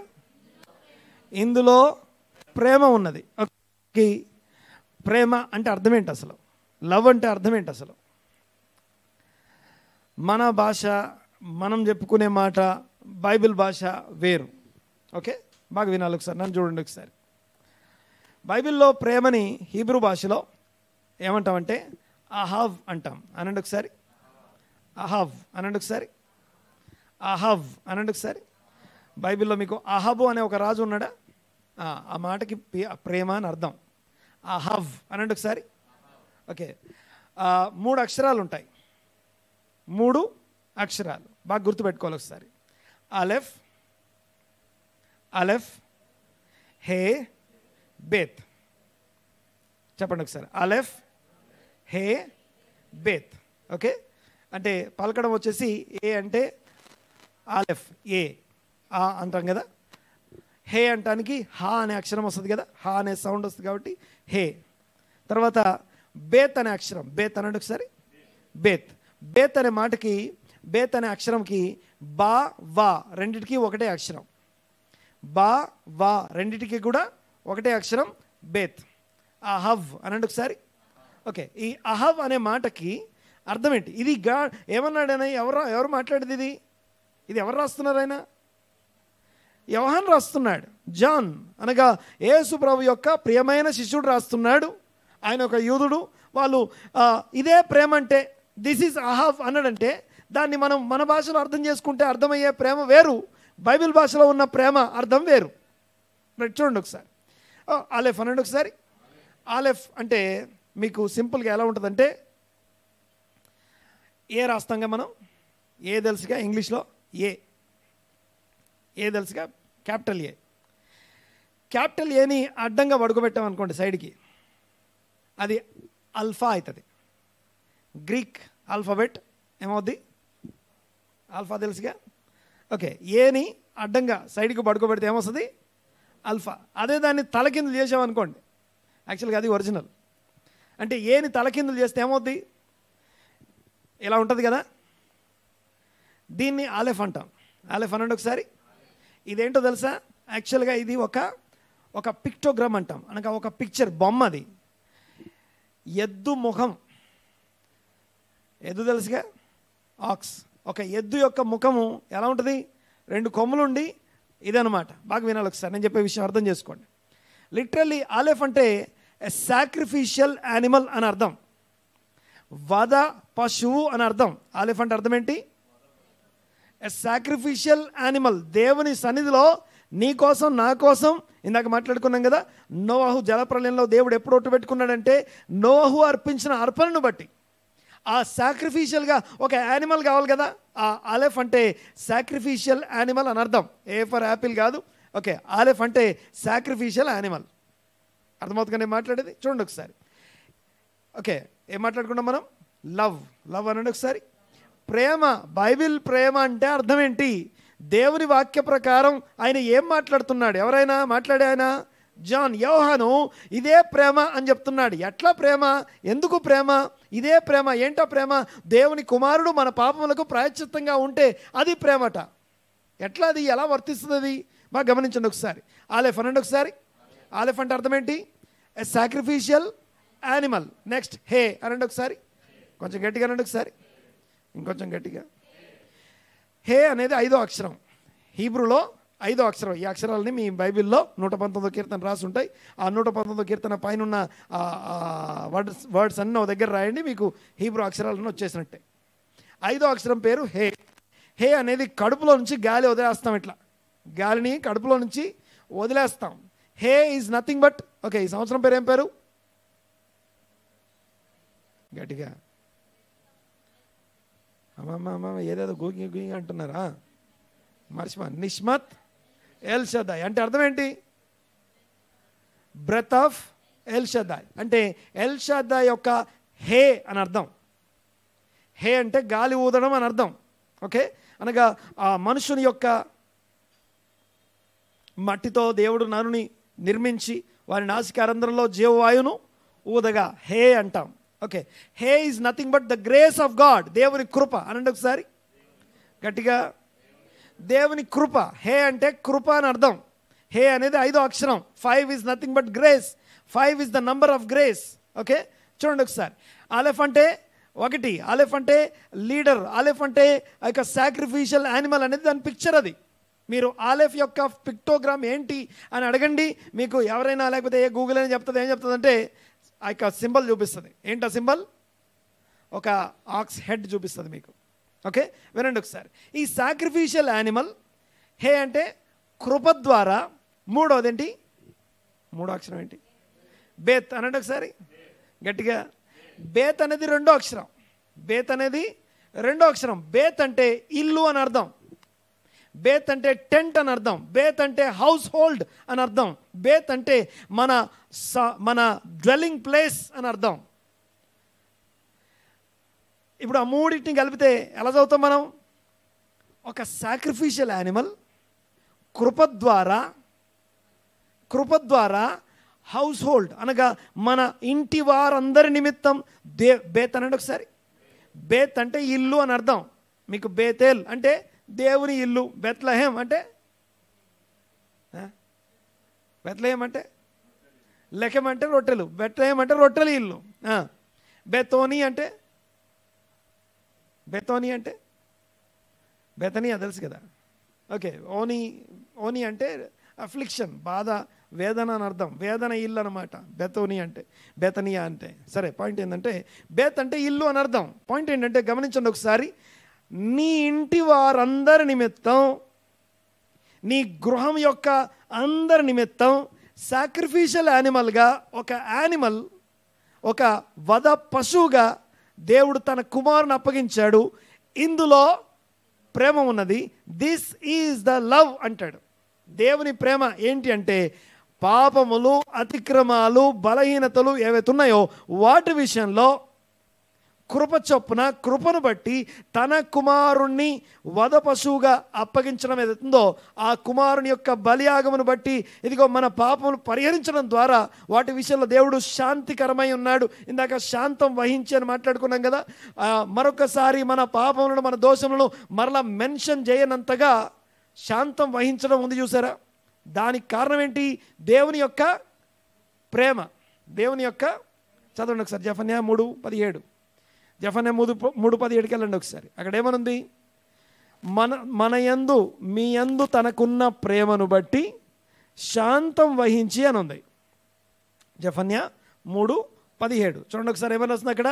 ఇందులో ప్రేమ ఉన్నది. ప్రేమ అంటే అర్థం ఏంటి అసలు? లవ్ అంటే అర్థం ఏంటి అసలు? మన భాష, మనం చెప్పుకునే మాట, బైబిల్ భాష వేరు. ఓకే, బాగా వినాలి ఒకసారి, నన్ను చూడండి ఒకసారి. బైబిల్లో ప్రేమని హీబ్రూ భాషలో ఏమంటామంటే అహవ్ అంటాం. అనండి ఒకసారి, అహవ్ అనండి ఒకసారి, అహవ్ అనండి ఒకసారి. బైబిల్లో మీకు అహబు అనే ఒక రాజు ఉన్నాడా? ఆ మాటకి ప్రేమ అని అర్థం. అహవ్ అనండి ఒకసారి. ఓకే, 3 అక్షరాలు ఉంటాయి, 3 అక్షరాలు బాగా గుర్తుపెట్టుకోవాలి ఒకసారి. అలెఫ్, అలెఫ్, హే, బేత్. చెప్పండి ఒకసారి, అలెఫ్, హే, బేత్. ఓకే, అంటే పలకడం వచ్చేసి ఏ అంటే అలెఫ్, ఏ ఆ అంటాం కదా. హే అంటానికి హా అనే అక్షరం వస్తుంది కదా, హా అనే సౌండ్ వస్తుంది కాబట్టి హే. తర్వాత బేత్ అనే అక్షరం, బేత్ అనండి ఒకసారి, బేత్. బేత్ అనే మాటకి, బేత్ అనే అక్షరంకి బా వా రెండిటికి ఒకటే అక్షరం. బా వా రెండిటికి కూడా ఒకటే అక్షరం బేత్. అహవ్ అనండి ఒకసారి. ఓకే, ఈ అహవ్ అనే మాటకి అర్థం ఏంటి? ఇది ఏమన్నాడైనా ఎవరు మాట్లాడేది? ఇది ఎవరు రాస్తున్నారు? ఆయన యోహాన్ రాస్తున్నాడు. జాన్ అనగా యేసు ప్రభు యొక్క ప్రియమైన శిష్యుడు రాస్తున్నాడు. ఆయన ఒక యూదుడు. వాళ్ళు ఇదే ప్రేమ అంటే, దిస్ ఈజ్ అహవ్ అన్నాడంటే దాన్ని మనం మన భాషలో అర్థం చేసుకుంటే అర్థమయ్యే ప్రేమ వేరు, బైబిల్ భాషలో ఉన్న ప్రేమ అర్థం వేరు. చూడండి ఒకసారి, ఆలెఫ్ అనండి ఒకసారి. ఆలెఫ్ అంటే మీకు సింపుల్గా ఎలా ఉంటుందంటే, ఏ రాస్తాంగా మనం, ఏ తెలుసుగా ఇంగ్లీష్లో, ఏ తెలుసుగా, క్యాపిటల్ ఏ. క్యాపిటల్ ఏని అడ్డంగా పడుకోబెట్టాం అనుకోండి సైడ్కి, అది అల్ఫా అవుతుంది. గ్రీక్ ఆల్ఫాబెట్ ఏమవుద్ది? ఆల్ఫా తెలుసుగా. ఓకే, ఏని అడ్డంగా సైడ్కి పడుకోబెడితే ఏమొస్తుంది? అల్ఫా. అదే దాన్ని తలకిందులు చేసామనుకోండి, యాక్చువల్గా అది ఒరిజినల్. అంటే ఏని తలకిందులు చేస్తే ఏమవుద్ది? ఇలా ఉంటుంది కదా. దీన్ని ఆలెఫ్ అంటాం. ఆలెఫ్ అనండి ఒకసారి. ఇదేంటో తెలుసా? యాక్చువల్గా ఇది ఒక పిక్టోగ్రామ్ అంటాం, అనగా ఒక పిక్చర్, బొమ్మ. అది ఎద్దు ముఖం, ఎద్దు తెలుసుగా, ఆక్స్. ఒక ఎద్దు యొక్క ముఖము ఎలా ఉంటుంది? 2 కొమ్ములుండి ఇదనమాట. బాగా వినాలి ఒకసారి, నేను చెప్పే విషయం అర్థం చేసుకోండి. లిటరల్లీ ఆలెఫ్ అంటే ఎ సాక్రిఫిషియల్ యానిమల్ అని అర్థం, వధ పశువు అని అర్థం. ఆలెఫ్ అంటే అర్థం ఏంటి? ఎ సాక్రిఫిషియల్ యానిమల్. దేవుని సన్నిధిలో నీ కోసం నా కోసం, ఇందాక మాట్లాడుకున్నాం కదా, నోవహు జలప్రలయంలో దేవుడు ఎప్పుడు ఒట్టు పెట్టుకున్నాడంటే నోవహు అర్పించిన అర్పణను బట్టి. ఆ సాక్రిఫిషియల్గా ఒక యానిమల్ కావాలి కదా. ఆ ఆలెఫ్ అంటే సాక్రిఫిషియల్ యానిమల్ అని అర్థం. ఏ ఫర్ యాపిల్ కాదు. ఓకే, ఆలెఫ్ అంటే సాక్రిఫిషియల్ యానిమల్. అర్థమవుతుంది నేను మాట్లాడేది? చూడండి ఒకసారి. ఓకే, ఏం మాట్లాడుకున్నాం మనం? లవ్. లవ్ అనండి ఒకసారి. ప్రేమ. బైబిల్ ప్రేమ అంటే అర్థం ఏంటి? దేవుని వాక్య ప్రకారం ఆయన ఏం మాట్లాడుతున్నాడు? ఎవరైనా మాట్లాడే ఆయన జాన్, యోహాను ఇదే ప్రేమ అని చెప్తున్నాడు. ఎట్లా ప్రేమ? ఎందుకు ప్రేమ? ఇదే ప్రేమ. ఏంటో ప్రేమ? దేవుని కుమారుడు మన పాపములకు ప్రాయశ్చిత్తంగా ఉంటే అది ప్రేమట. ఎట్లా అది ఎలా వర్తిస్తుంది? అది బాగా గమనించండి ఒకసారి. ఆలెఫ్ అనండి ఒకసారి. ఆలెఫ్ అంటే అర్థం ఏంటి? ఎ సాక్రిఫిషియల్ యానిమల్. నెక్స్ట్ హే అనండి ఒకసారి. కొంచెం గట్టిగా అనండి ఒకసారి, ఇంకొంచెం గట్టిగా. హే అనేది 5వ అక్షరం, హీబ్రూలో 5వ అక్షరం. ఈ అక్షరాలని మీ బైబిల్లో 119వ కీర్తన రాసి ఉంటాయి. ఆ 119వ కీర్తన పైన ఉన్న వర్డ్స్ అన్నీ ఒక దగ్గర రాయండి, మీకు హీబ్రూ అక్షరాలను వచ్చేసినట్టే. 5వ అక్షరం పేరు హే. హే అనేది కడుపులో నుంచి గాలి వదిలేస్తాం. ఇట్లా గాలిని కడుపులో నుంచి వదిలేస్తాం. హే ఈజ్ నథింగ్ బట్, ఓకే, ఈ సంవత్సరం పేరు ఏం పేరు? గట్టిగా అమ్మమ్మ ఏదేదో గూగి గూగి అంటున్నారా? మర్చిపో. నిష్మత్ ఎల్ షదాయ్ అంటే అర్థం ఏంటి? బ్రెత్ ఆఫ్ ఎల్ షదాయ్ అంటే ఎల్ షదాయ్ యొక్క హే అని అర్థం. హే అంటే గాలి ఊదడం అని అర్థం. ఓకే, అనగా ఆ మనుషుని యొక్క మట్టితో దేవుడు నరుని నిర్మించి వారి నాసికారంధ్రంలో జీవవాయువును ఊదగా హే అంటాం. Okay, hey is nothing but the grace of God. దేవుని కృప అనండి ఒకసారి గట్టిగా. దేవుని కృప. హే అంటే కృప అని అర్థం. హే అనేది 5వ అక్షరం. 5 is nothing but grace. 5 is the number of grace. Okay, చూడండి ఒకసారి. ఆలెఫ్ అంటే 1. ఆలెఫ్ అంటే లీడర్. ఆలెఫ్ అంటే ఆ యొక్క సాక్రిఫిషియల్ యానిమల్ అనేది దాని పిక్చర్. అది మీరు ఆలెఫ్ యొక్క పిక్టోగ్రామ్ ఏంటి అని అడగండి, మీకు ఎవరైనా లేకపోతే ఏ గూగుల్ అని చెప్తుంది, ఏం చెప్తుందంటే ఆ యొక్క సింబల్ చూపిస్తుంది. ఏంటో సింబల్? ఒక ఆక్స్ హెడ్ చూపిస్తుంది మీకు. ఓకే, వినండి ఒకసారి. ఈ సాక్రిఫిషియల్ యానిమల్, హే అంటే కృప ద్వారా, మూడోది ఏంటి? మూడో అక్షరం ఏంటి? బేత్ అనండి ఒకసారి గట్టిగా. బేత్ అనేది రెండో అక్షరం. బేత్ అనేది రెండో అక్షరం. బేత్ అంటే ఇల్లు అని అర్థం. బేత్ అంటే టెంట్ అని అర్థం. బేత్ అంటే హౌస్ హోల్డ్ అని అర్థం. బేత్ అంటే మన డ్వెల్లింగ్ ప్లేస్ అని అర్థం. ఇప్పుడు ఆ మూడింటిని కలిపితే ఎలా చదువుతాం మనం? ఒక సాక్రిఫిషియల్ యానిమల్ కృప ద్వారా హౌస్ హోల్డ్ అనగా మన ఇంటి వారందరి నిమిత్తం బేత్ అనండి ఒకసారి. బేత్ అంటే ఇల్లు అని అర్థం. మీకు బేతేల్ అంటే దేవుని ఇల్లు. బెత్లెహేం అంటే లెకెం అంటే రొట్టెలు. బెత్లెహేం అంటే రొట్టెలు ఇల్లు. బెతోని అంటే బెతనియా తెలుసు కదా. ఓకే, ఓని అంటే అఫ్లిక్షన్, బాధ, వేదన అని అర్థం. వేదన ఇల్లు అనమాట బెతోని అంటే, బెతనియా అంటే. సరే, పాయింట్ ఏంటంటే బేత్ అంటే ఇల్లు అని అర్థం. పాయింట్ ఏంటంటే గమనించండి ఒకసారి. నీ ఇంటి వారందరి నిమిత్తం, నీ గృహం యొక్క అందరి నిమిత్తం సాక్రిఫిషియల్ యానిమల్గా, ఒక వధ పశువుగా దేవుడు తన కుమారుని అప్పగించాడు. ఇందులో ప్రేమ ఉన్నది. దిస్ ఈజ్ ద లవ్ అంటాడు. దేవుని ప్రేమ ఏంటి అంటే పాపములు, అతిక్రమాలు, బలహీనతలు ఏవైతే ఉన్నాయో వాటి విషయంలో కృప చొప్పున, కృపను బట్టి తన కుమారుణ్ణి వధ పశువుగా అప్పగించడం ఏదైతుందో ఆ కుమారుని యొక్క బలియాగమును బట్టి ఇదిగో మన పాపములు పరిహరించడం ద్వారా వాటి విషయంలో దేవుడు శాంతికరమై ఉన్నాడు. ఇందాక శాంతం వహించి అని మాట్లాడుకున్నాం కదా. మరొకసారి మన పాపములను, మన దోషములను మరలా మెన్షన్ చేయనంతగా శాంతం వహించడం ఉంది చూసారా. దానికి కారణం ఏంటి? దేవుని యొక్క ప్రేమ. దేవుని యొక్క, చదవండి ఒకసారి జెఫన్యా 3:17. జెఫన్యా 3:17కి వెళ్ళండి ఒకసారి. అక్కడ ఏమనుంది? మన యందు మీ యందు తనకున్న ప్రేమను బట్టి శాంతం వహించి అని ఉంది. జెఫన్యా 3:17 చూడండి ఒకసారి. ఏమని వస్తుంది అక్కడ?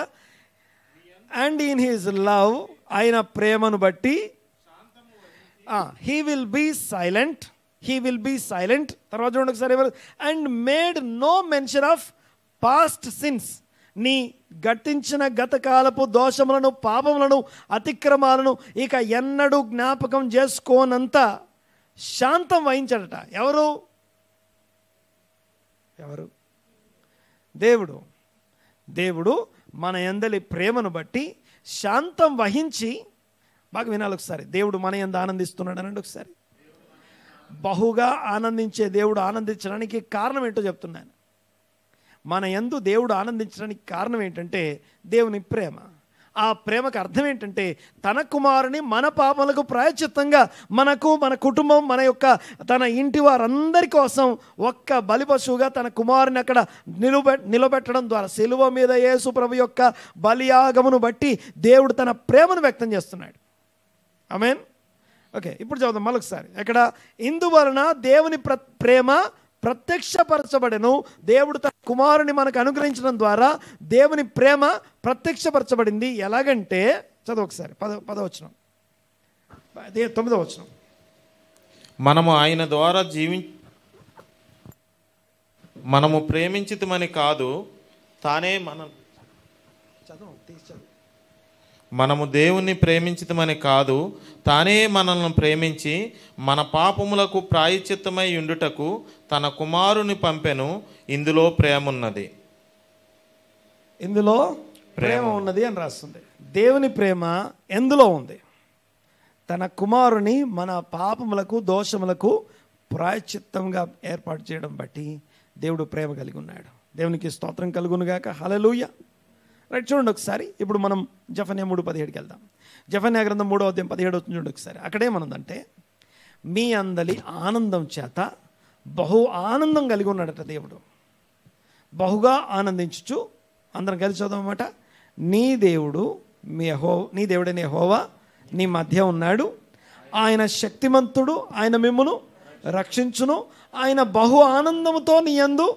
అండ్ ఇన్ హిజ్ లవ్, ఆయన ప్రేమను బట్టి he will be silent. తర్వాత చూడండి ఒకసారి. And made no mention of past sins, నీ గతించిన గతకాలపు దోషములను, పాపములను, అతిక్రమాలను ఇక ఎన్నడూ జ్ఞాపకం చేసుకోనంత శాంతం వహించాడట. ఎవరు? దేవుడు మన యందలి ప్రేమను బట్టి శాంతం వహించి, బాగా వినాలి ఒకసారి. దేవుడు మన యందు ఆనందిస్తున్నాడు అనండి ఒకసారి. బహుగా ఆనందించే దేవుడు ఆనందించడానికి కారణం ఏంటో చెప్తున్నాను. మన యందు దేవుడు ఆనందించడానికి కారణం ఏంటంటే దేవుని ప్రేమ. ఆ ప్రేమకు అర్థం ఏంటంటే తన కుమారుని మన పాపములకు ప్రాయశ్చిత్తంగా మనకు, మన కుటుంబం, తన ఇంటి వారందరి కోసం ఒక్క బలి పశువుగా తన కుమారుని అక్కడ నిలబెట్టడం ద్వారా, సిలువ మీద యేసు ప్రభు యొక్క బలియాగమును బట్టి దేవుడు తన ప్రేమను వ్యక్తం చేస్తున్నాడు. ఆమేన్. ఓకే, ఇప్పుడు చదువుదాం మరొకసారి. ఇక్కడ ఇందువలన దేవుని ప్రేమ ప్రత్యక్షపరచబడెను. దేవుడు తన కుమారుని మనకు అనుగ్రహించడం ద్వారా దేవుని ప్రేమ ప్రత్యక్షపరచబడింది. ఎలాగంటే చదువు ఒకసారి 10వ వచనం, 9వ వచనం. మనము ఆయన ద్వారా మనము ప్రేమించితమని కాదు, తానే మనము దేవుణ్ణి ప్రేమించితమని కాదు, తానే మనల్ని ప్రేమించి మన పాపములకు ప్రాయశ్చిత్తమై ఉండుటకు తన కుమారుని పంపెను. ఇందులో ప్రేమ ఉన్నది. ఇందులో ప్రేమ ఉన్నది అని రాస్తుంది. దేవుని ప్రేమ ఎందులో ఉంది? తన కుమారుని మన పాపములకు, దోషములకు ప్రాయశ్చిత్తంగా ఏర్పాటు చేయడం బట్టి దేవుడు ప్రేమ కలిగి ఉన్నాడు. దేవునికి స్తోత్రం కలుగునుగాక. హల్లెలూయా. రైట్, చూడండి ఒకసారి. ఇప్పుడు మనం జెఫన్యా 3:17కి వెళ్దాం. జెఫన్యా గ్రంథం 3వ అధ్యాయం 17 చూడండి ఒకసారి. అక్కడేమనుందంటే మీ అందలి ఆనందం చేత బహు ఆనందం కలిగి ఉన్నాడట దేవుడు. బహుగా ఆనందించుచు, అందరం కలిసి చదవమాట. నీ దేవుడైన యెహోవా నీ మధ్య ఉన్నాడు, ఆయన శక్తిమంతుడు, ఆయన మిమ్మును రక్షించును, ఆయన బహు ఆనందముతో నీ యందు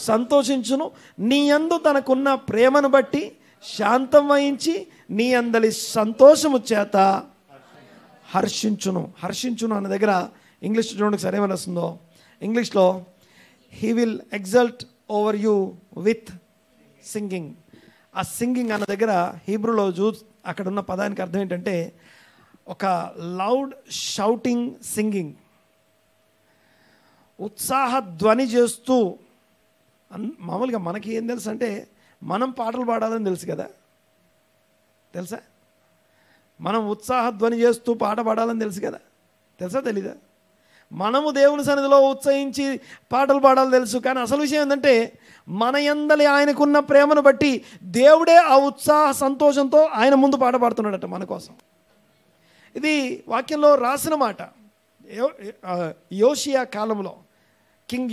సంతోషించును, నీ యందు తనకున్న ప్రేమను బట్టి శాంతం వహించి నీ అందలి సంతోషము చేత హర్షించును. హర్షించును అన్న దగ్గర ఇంగ్లీష్ చూడండి సరేమని వస్తుందో. ఇంగ్లీష్లో he will exalt over you with singing. ఆ సింగింగ్ అన్న దగ్గర హీబ్రూలో అక్కడ ఉన్న పదానికి అర్థం ఏంటంటే ఒక లౌడ్ షౌటింగ్ సింగింగ్, ఉత్సాహ ధ్వని చేస్తూ. మామూలుగా మనకి ఏం తెలుసు అంటే మనం పాటలు పాడాలని తెలుసు కదా, తెలుసా? మనం ఉత్సాహ ధ్వని చేస్తూ పాట పాడాలని తెలుసు కదా, తెలుసా తెలీదా? మనము దేవుని సన్నిధిలో ఉత్సహించి పాటలు పాడాలని తెలుసు. కానీ అసలు విషయం ఏంటంటే మన యందలి ఆయనకున్న ప్రేమను బట్టి దేవుడే ఆ ఉత్సాహ సంతోషంతో ఆయన ముందు పాట పాడుతున్నాడట మన కోసం. ఇది వాక్యంలో రాసిన మాట. యోషియా కాలంలో, కింగ్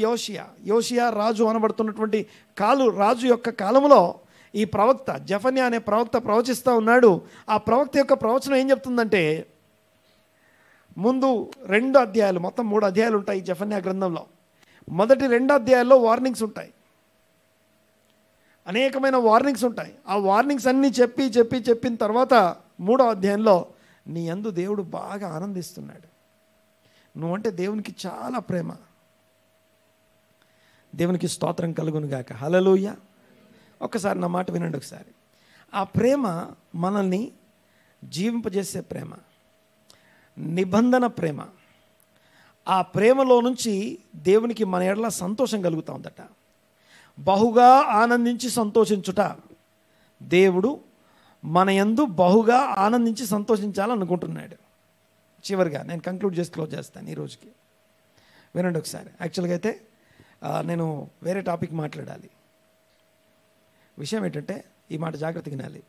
యోషియా రాజు అనబడుతున్నటువంటి రాజు యొక్క కాలంలో ఈ ప్రవక్త జెఫన్యా అనే ప్రవక్త ప్రవచిస్తూ ఉన్నాడు. ఆ ప్రవక్త యొక్క ప్రవచనం ఏం చెప్తుందంటే, ముందు 2 అధ్యాయాలు, మొత్తం 3 అధ్యాయాలు ఉంటాయి జెఫన్యా గ్రంథంలో. మొదటి 2 అధ్యాయాల్లో వార్నింగ్స్ ఉంటాయి, అనేకమైన వార్నింగ్స్ ఉంటాయి. ఆ వార్నింగ్స్ అన్నీ చెప్పిన తర్వాత 3వ అధ్యాయంలో నీ యందు దేవుడు బాగా ఆనందిస్తున్నాడు, నువ్వంటే దేవునికి చాలా ప్రేమ. దేవునికి స్తోత్రం కలుగును గాక. హల్లెలూయా. ఒక్కసారి నా మాట వినండి ఒకసారి. ఆ ప్రేమ మనల్ని జీవింపజేసే ప్రేమ, నిబంధన ప్రేమ. ఆ ప్రేమలో నుంచి దేవునికి మన ఎడల సంతోషం కలుగుతూ ఉందట. బహుగా ఆనందించి సంతోషించుట. దేవుడు మన యందు బహుగా ఆనందించి సంతోషించాలనుకుంటున్నాడు. చివరిగా నేను కంక్లూడ్ చేసి క్లోజ్ చేస్తాను ఈ రోజుకి. వినండి ఒకసారి. యాక్చువల్గా అయితే నేను వేరే టాపిక్ మాట్లాడాలి. విషయం ఏంటంటే ఈ మాట జాగ్రత్తగా వినాలి.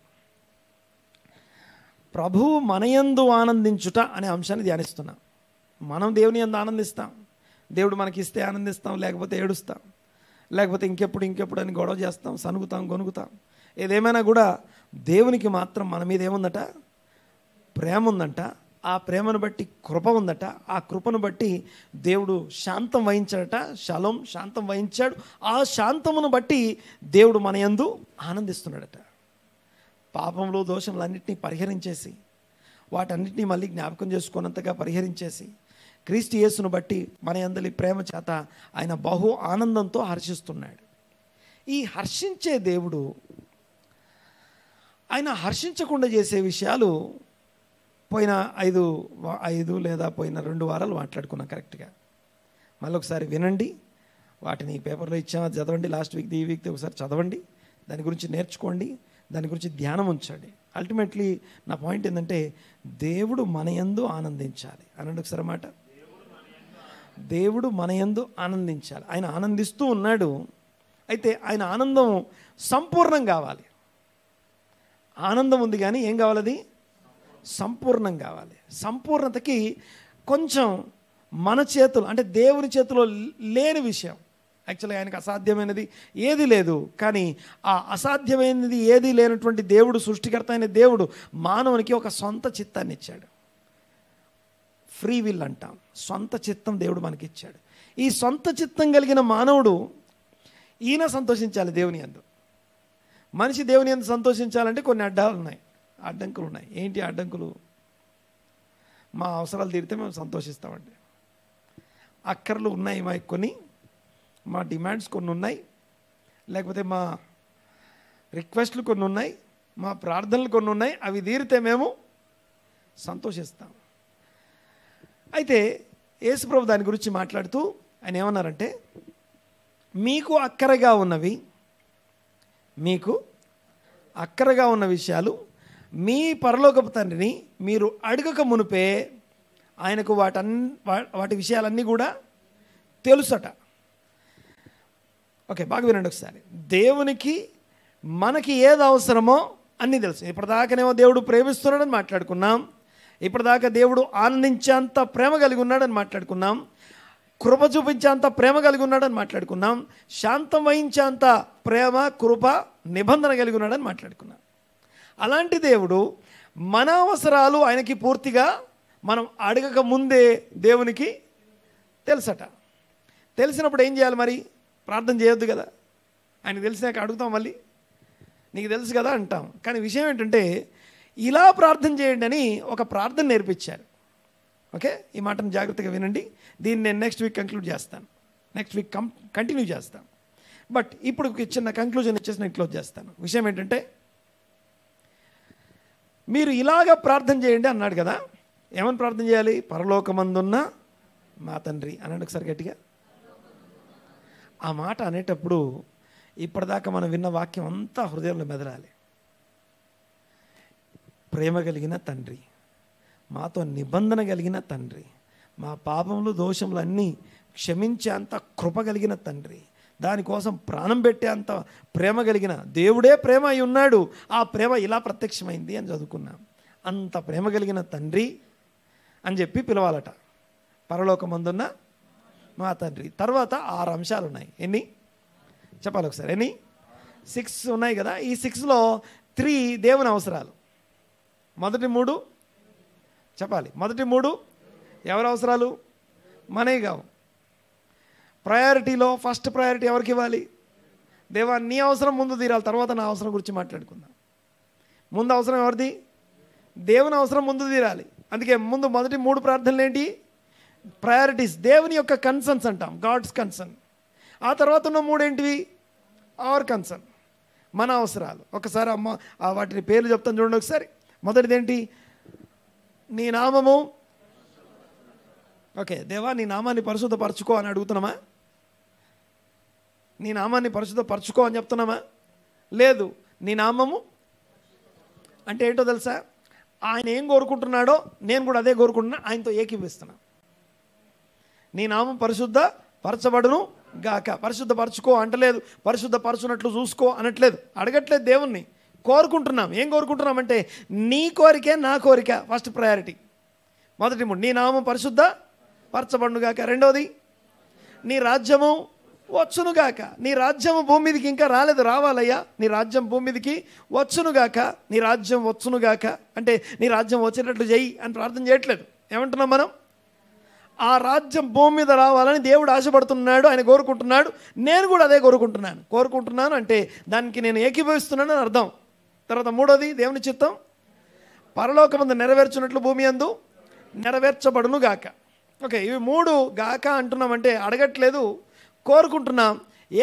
ప్రభువు మన యందు ఆనందించుట అనే అంశాన్ని ధ్యానిస్తున్నాం. మనం దేవుని యందు ఆనందిస్తాం, దేవుడు మనకి ఇస్తే ఆనందిస్తాం, లేకపోతే ఏడుస్తాం, లేకపోతే ఇంకెప్పుడు అని గొడవ చేస్తాం, సనుగుతాం, గొనుగుతాం. ఏదేమైనా కూడా దేవునికి మాత్రం మన మీద ఏముందట? ప్రేమ ఉందంట. ఆ ప్రేమను బట్టి కృప ఉందట. ఆ కృపను బట్టి దేవుడు శాంతం వహించాడట. షలోం, శాంతం వహించాడు. ఆ శాంతమును బట్టి దేవుడు మన యందు ఆనందిస్తున్నాడట. పాపంలో దోషములన్నింటినీ పరిహరించేసి, వాటన్నిటినీ మళ్ళీ జ్ఞాపకం చేసుకున్నంతగా పరిహరించేసి, క్రీస్తు యేసును బట్టి మన యందలి ప్రేమ చేత ఆయన బహు ఆనందంతో హర్షిస్తున్నాడు. ఈ హర్షించే దేవుడు ఆయన హర్షించకుండా చేసే విషయాలు పోయిన 5 లేదా పోయిన 2 వారాలు మాట్లాడుకున్నాం కరెక్ట్గా. మళ్ళీ ఒకసారి వినండి. వాటిని పేపర్లో ఇచ్చామో చదవండి. లాస్ట్ వీక్ ఈ వీక్ ఒకసారి చదవండి, దాని గురించి నేర్చుకోండి, దాని గురించి ధ్యానం ఉంచండి. అల్టిమేట్లీ నా పాయింట్ ఏంటంటే దేవుడు మన యందు ఆనందించాలి. అనండి ఒకసారి మాట. దేవుడు మన యందు ఆనందించాలి. ఆయన ఆనందిస్తూ ఉన్నాడు. అయితే ఆయన ఆనందం సంపూర్ణం కావాలి. ఆనందం ఉంది కానీ ఏం కావాలి? అది సంపూర్ణం కావాలి. సంపూర్ణతకి కొంచెం మన చేతులు, అంటే దేవుని చేతిలో లేని విషయం. యాక్చువల్గా ఆయనకు అసాధ్యమైనది ఏది లేదు. కానీ ఆ అసాధ్యమైనది ఏది లేనటువంటి దేవుడు, సృష్టికర్త అయిన దేవుడు మానవునికి ఒక సొంత చిత్తాన్ని ఇచ్చాడు. ఫ్రీ విల్ అంటాం. సొంత చిత్తం దేవుడు మనకి ఇచ్చాడు. ఈ సొంత చిత్తం కలిగిన మానవుడు ఈయన సంతోషించాలి దేవుని యందు. మనిషి దేవుని యందు సంతోషించాలంటే కొన్ని అడ్డంకులు ఉన్నాయి. ఏంటి అడ్డంకులు? మా అవసరాలు తీరితే మేము సంతోషిస్తామండి. అక్కర్లు ఉన్నాయి మాకు కొన్ని, మా డిమాండ్స్ కొన్ని ఉన్నాయి, లేకపోతే మా రిక్వెస్ట్లు కొన్ని ఉన్నాయి, మా ప్రార్థనలు కొన్ని ఉన్నాయి. అవి తీరితే మేము సంతోషిస్తాం. అయితే యేసుప్రభు దాని గురించి మాట్లాడుతూ ఆయన ఏమన్నారంటే, మీకు అక్కరగా ఉన్న విషయాలు మీ పరలోకపు తండ్రిని మీరు అడగక మునిపే ఆయనకు వాటి విషయాలన్నీ కూడా తెలుసట. ఓకే, బాగా వినండి ఒకసారి. దేవునికి మనకి ఏది అవసరమో అన్నీ తెలుసు. ఇప్పటిదాకానేమో దేవుడు ప్రేమిస్తున్నాడని మాట్లాడుకున్నాం. ఇప్పటిదాకా దేవుడు ఆనందించేంత ప్రేమ కలిగి ఉన్నాడని మాట్లాడుకున్నాం. కృప చూపించేంత ప్రేమ కలిగి ఉన్నాడని మాట్లాడుకున్నాం. శాంతం వహించేంత ప్రేమ, కృప, నిబంధన కలిగి ఉన్నాడని మాట్లాడుకున్నాం. అలాంటి దేవుడు మన అవసరాలు ఆయనకి పూర్తిగా మనం అడగక ముందే దేవునికి తెలుసట. తెలిసినప్పుడు ఏం చేయాలి మరి? ప్రార్థన చేయొద్దు కదా. ఆయనకు తెలిసినాక అడుగుతాం మళ్ళీ, నీకు తెలుసు కదా అంటాం. కానీ విషయం ఏంటంటే ఇలా ప్రార్థన చేయండి అని ఒక ప్రార్థన నేర్పించారు. ఓకే, ఈ మాటను జాగ్రత్తగా వినండి. దీన్ని నేను నెక్స్ట్ వీక్ కంక్లూడ్ చేస్తాను, నెక్స్ట్ వీక్ కంటిన్యూ చేస్తాను. బట్ ఇప్పుడు చిన్న కంక్లూజన్ ఇచ్చేసి నేను క్లోజ్ చేస్తాను. విషయం ఏంటంటే మీరు ఇలాగ ప్రార్థన చేయండి అన్నాడు కదా. ఏమని ప్రార్థన చేయాలి? పరలోకమందున్న మా తండ్రి అన్నాడు. ఒకసారి గట్టిగా ఆ మాట అనేటప్పుడు ఇప్పటిదాకా మనం విన్న వాక్యం అంతా హృదయంలో మెదలాలి. ప్రేమ కలిగిన తండ్రి, మాతో నిబంధన కలిగిన తండ్రి, మా పాపములు దోషములు అన్నీ క్షమించే అంత కృప కలిగిన తండ్రి, దానికోసం ప్రాణం పెట్టే అంత ప్రేమ కలిగిన దేవుడే ప్రేమ అయి ఉన్నాడు. ఆ ప్రేమ ఇలా ప్రత్యక్షమైంది అని చదువుకున్నాం. అంత ప్రేమ కలిగిన తండ్రి అని చెప్పి పిలవాలట. పరలోకమందున్న మా తండ్రి. తర్వాత 6 అంశాలు ఉన్నాయి. ఎన్ని చెప్పాలి ఒకసారి? ఎన్ని? 6 ఉన్నాయి కదా. ఈ 6లో 3 దేవుని అవసరాలు. మొదటి 3 చెప్పాలి. మొదటి 3 ఎవరి అవసరాలు? మనవి కావు. ప్రయారిటీలో ఫస్ట్ ప్రయారిటీ ఎవరికి ఇవ్వాలి? దేవా, నీ అవసరం ముందు తీరాలి, తర్వాత నా అవసరం గురించి మాట్లాడుకుందాం. ముందు అవసరం ఎవరిది? దేవుని అవసరం ముందు తీరాలి. అందుకే ముందు మొదటి 3 ప్రార్థనలు ఏంటి? ప్రయారిటీస్, దేవుని యొక్క కన్సర్న్స్ అంటాం, గాడ్స్ కన్సర్న్. ఆ తర్వాత ఉన్న 3 ఏంటివి? అవర్ కన్సర్న్, మన అవసరాలు. ఒకసారి వాటిని పేర్లు చెప్తాను చూడండి ఒకసారి. మొదటిది ఏంటి? నీ నామము. ఓకే, దేవా నీ నామాన్ని పరిశుద్ధపరచుకో అని అడుగుతున్నామా? నీ నామాన్ని పరిశుద్ధపరచుకో అని చెప్తున్నామా? లేదు. నీ నామము అంటే ఏంటో తెలుసా? ఆయన ఏం కోరుకుంటున్నాడో నేను కూడా అదే కోరుకుంటున్నా, ఆయనతో ఏకీపిస్తున్నా. నీ నామం పరిశుద్ధ పరచబడును గాక. పరిశుద్ధపరచుకో అంటలేదు, పరిశుద్ధపరచునట్లు చూసుకో అనట్లేదు, అడగట్లేదు. దేవుణ్ణి కోరుకుంటున్నాం. ఏం కోరుకుంటున్నామంటే నీ కోరికే నా కోరిక. First priority. మొదటి 3 నీ నామం పరిశుద్ధ పరచబడునుగాక. రెండోది నీ రాజ్యము వచ్చునుగాక. నీ రాజ్యము భూమి మీదకి ఇంకా రాలేదు, రావాలయ్యా. నీ రాజ్యం భూమి మీదకి వచ్చునుగాక. నీ రాజ్యం వచ్చునుగాక అంటే నీ రాజ్యం వచ్చేటట్లు చెయ్యి అని ప్రార్థన చేయట్లేదు. ఏమంటున్నాం మనం? ఆ రాజ్యం భూమి మీద రావాలని దేవుడు ఆశపడుతున్నాడు, ఆయన కోరుకుంటున్నాడు. నేను కూడా అదే కోరుకుంటున్నాను అంటే దానికి నేను ఏకీభవిస్తున్నాను అని అర్థం. తర్వాత 3వది దేవుని చిత్తం పరలోకమందు నెరవేర్చున్నట్లు భూమి యందు నెరవేర్చబడును గాక. ఓకే, ఇవి 3 గాక అంటున్నామంటే అడగట్లేదు, కోరుకుంటున్నాం,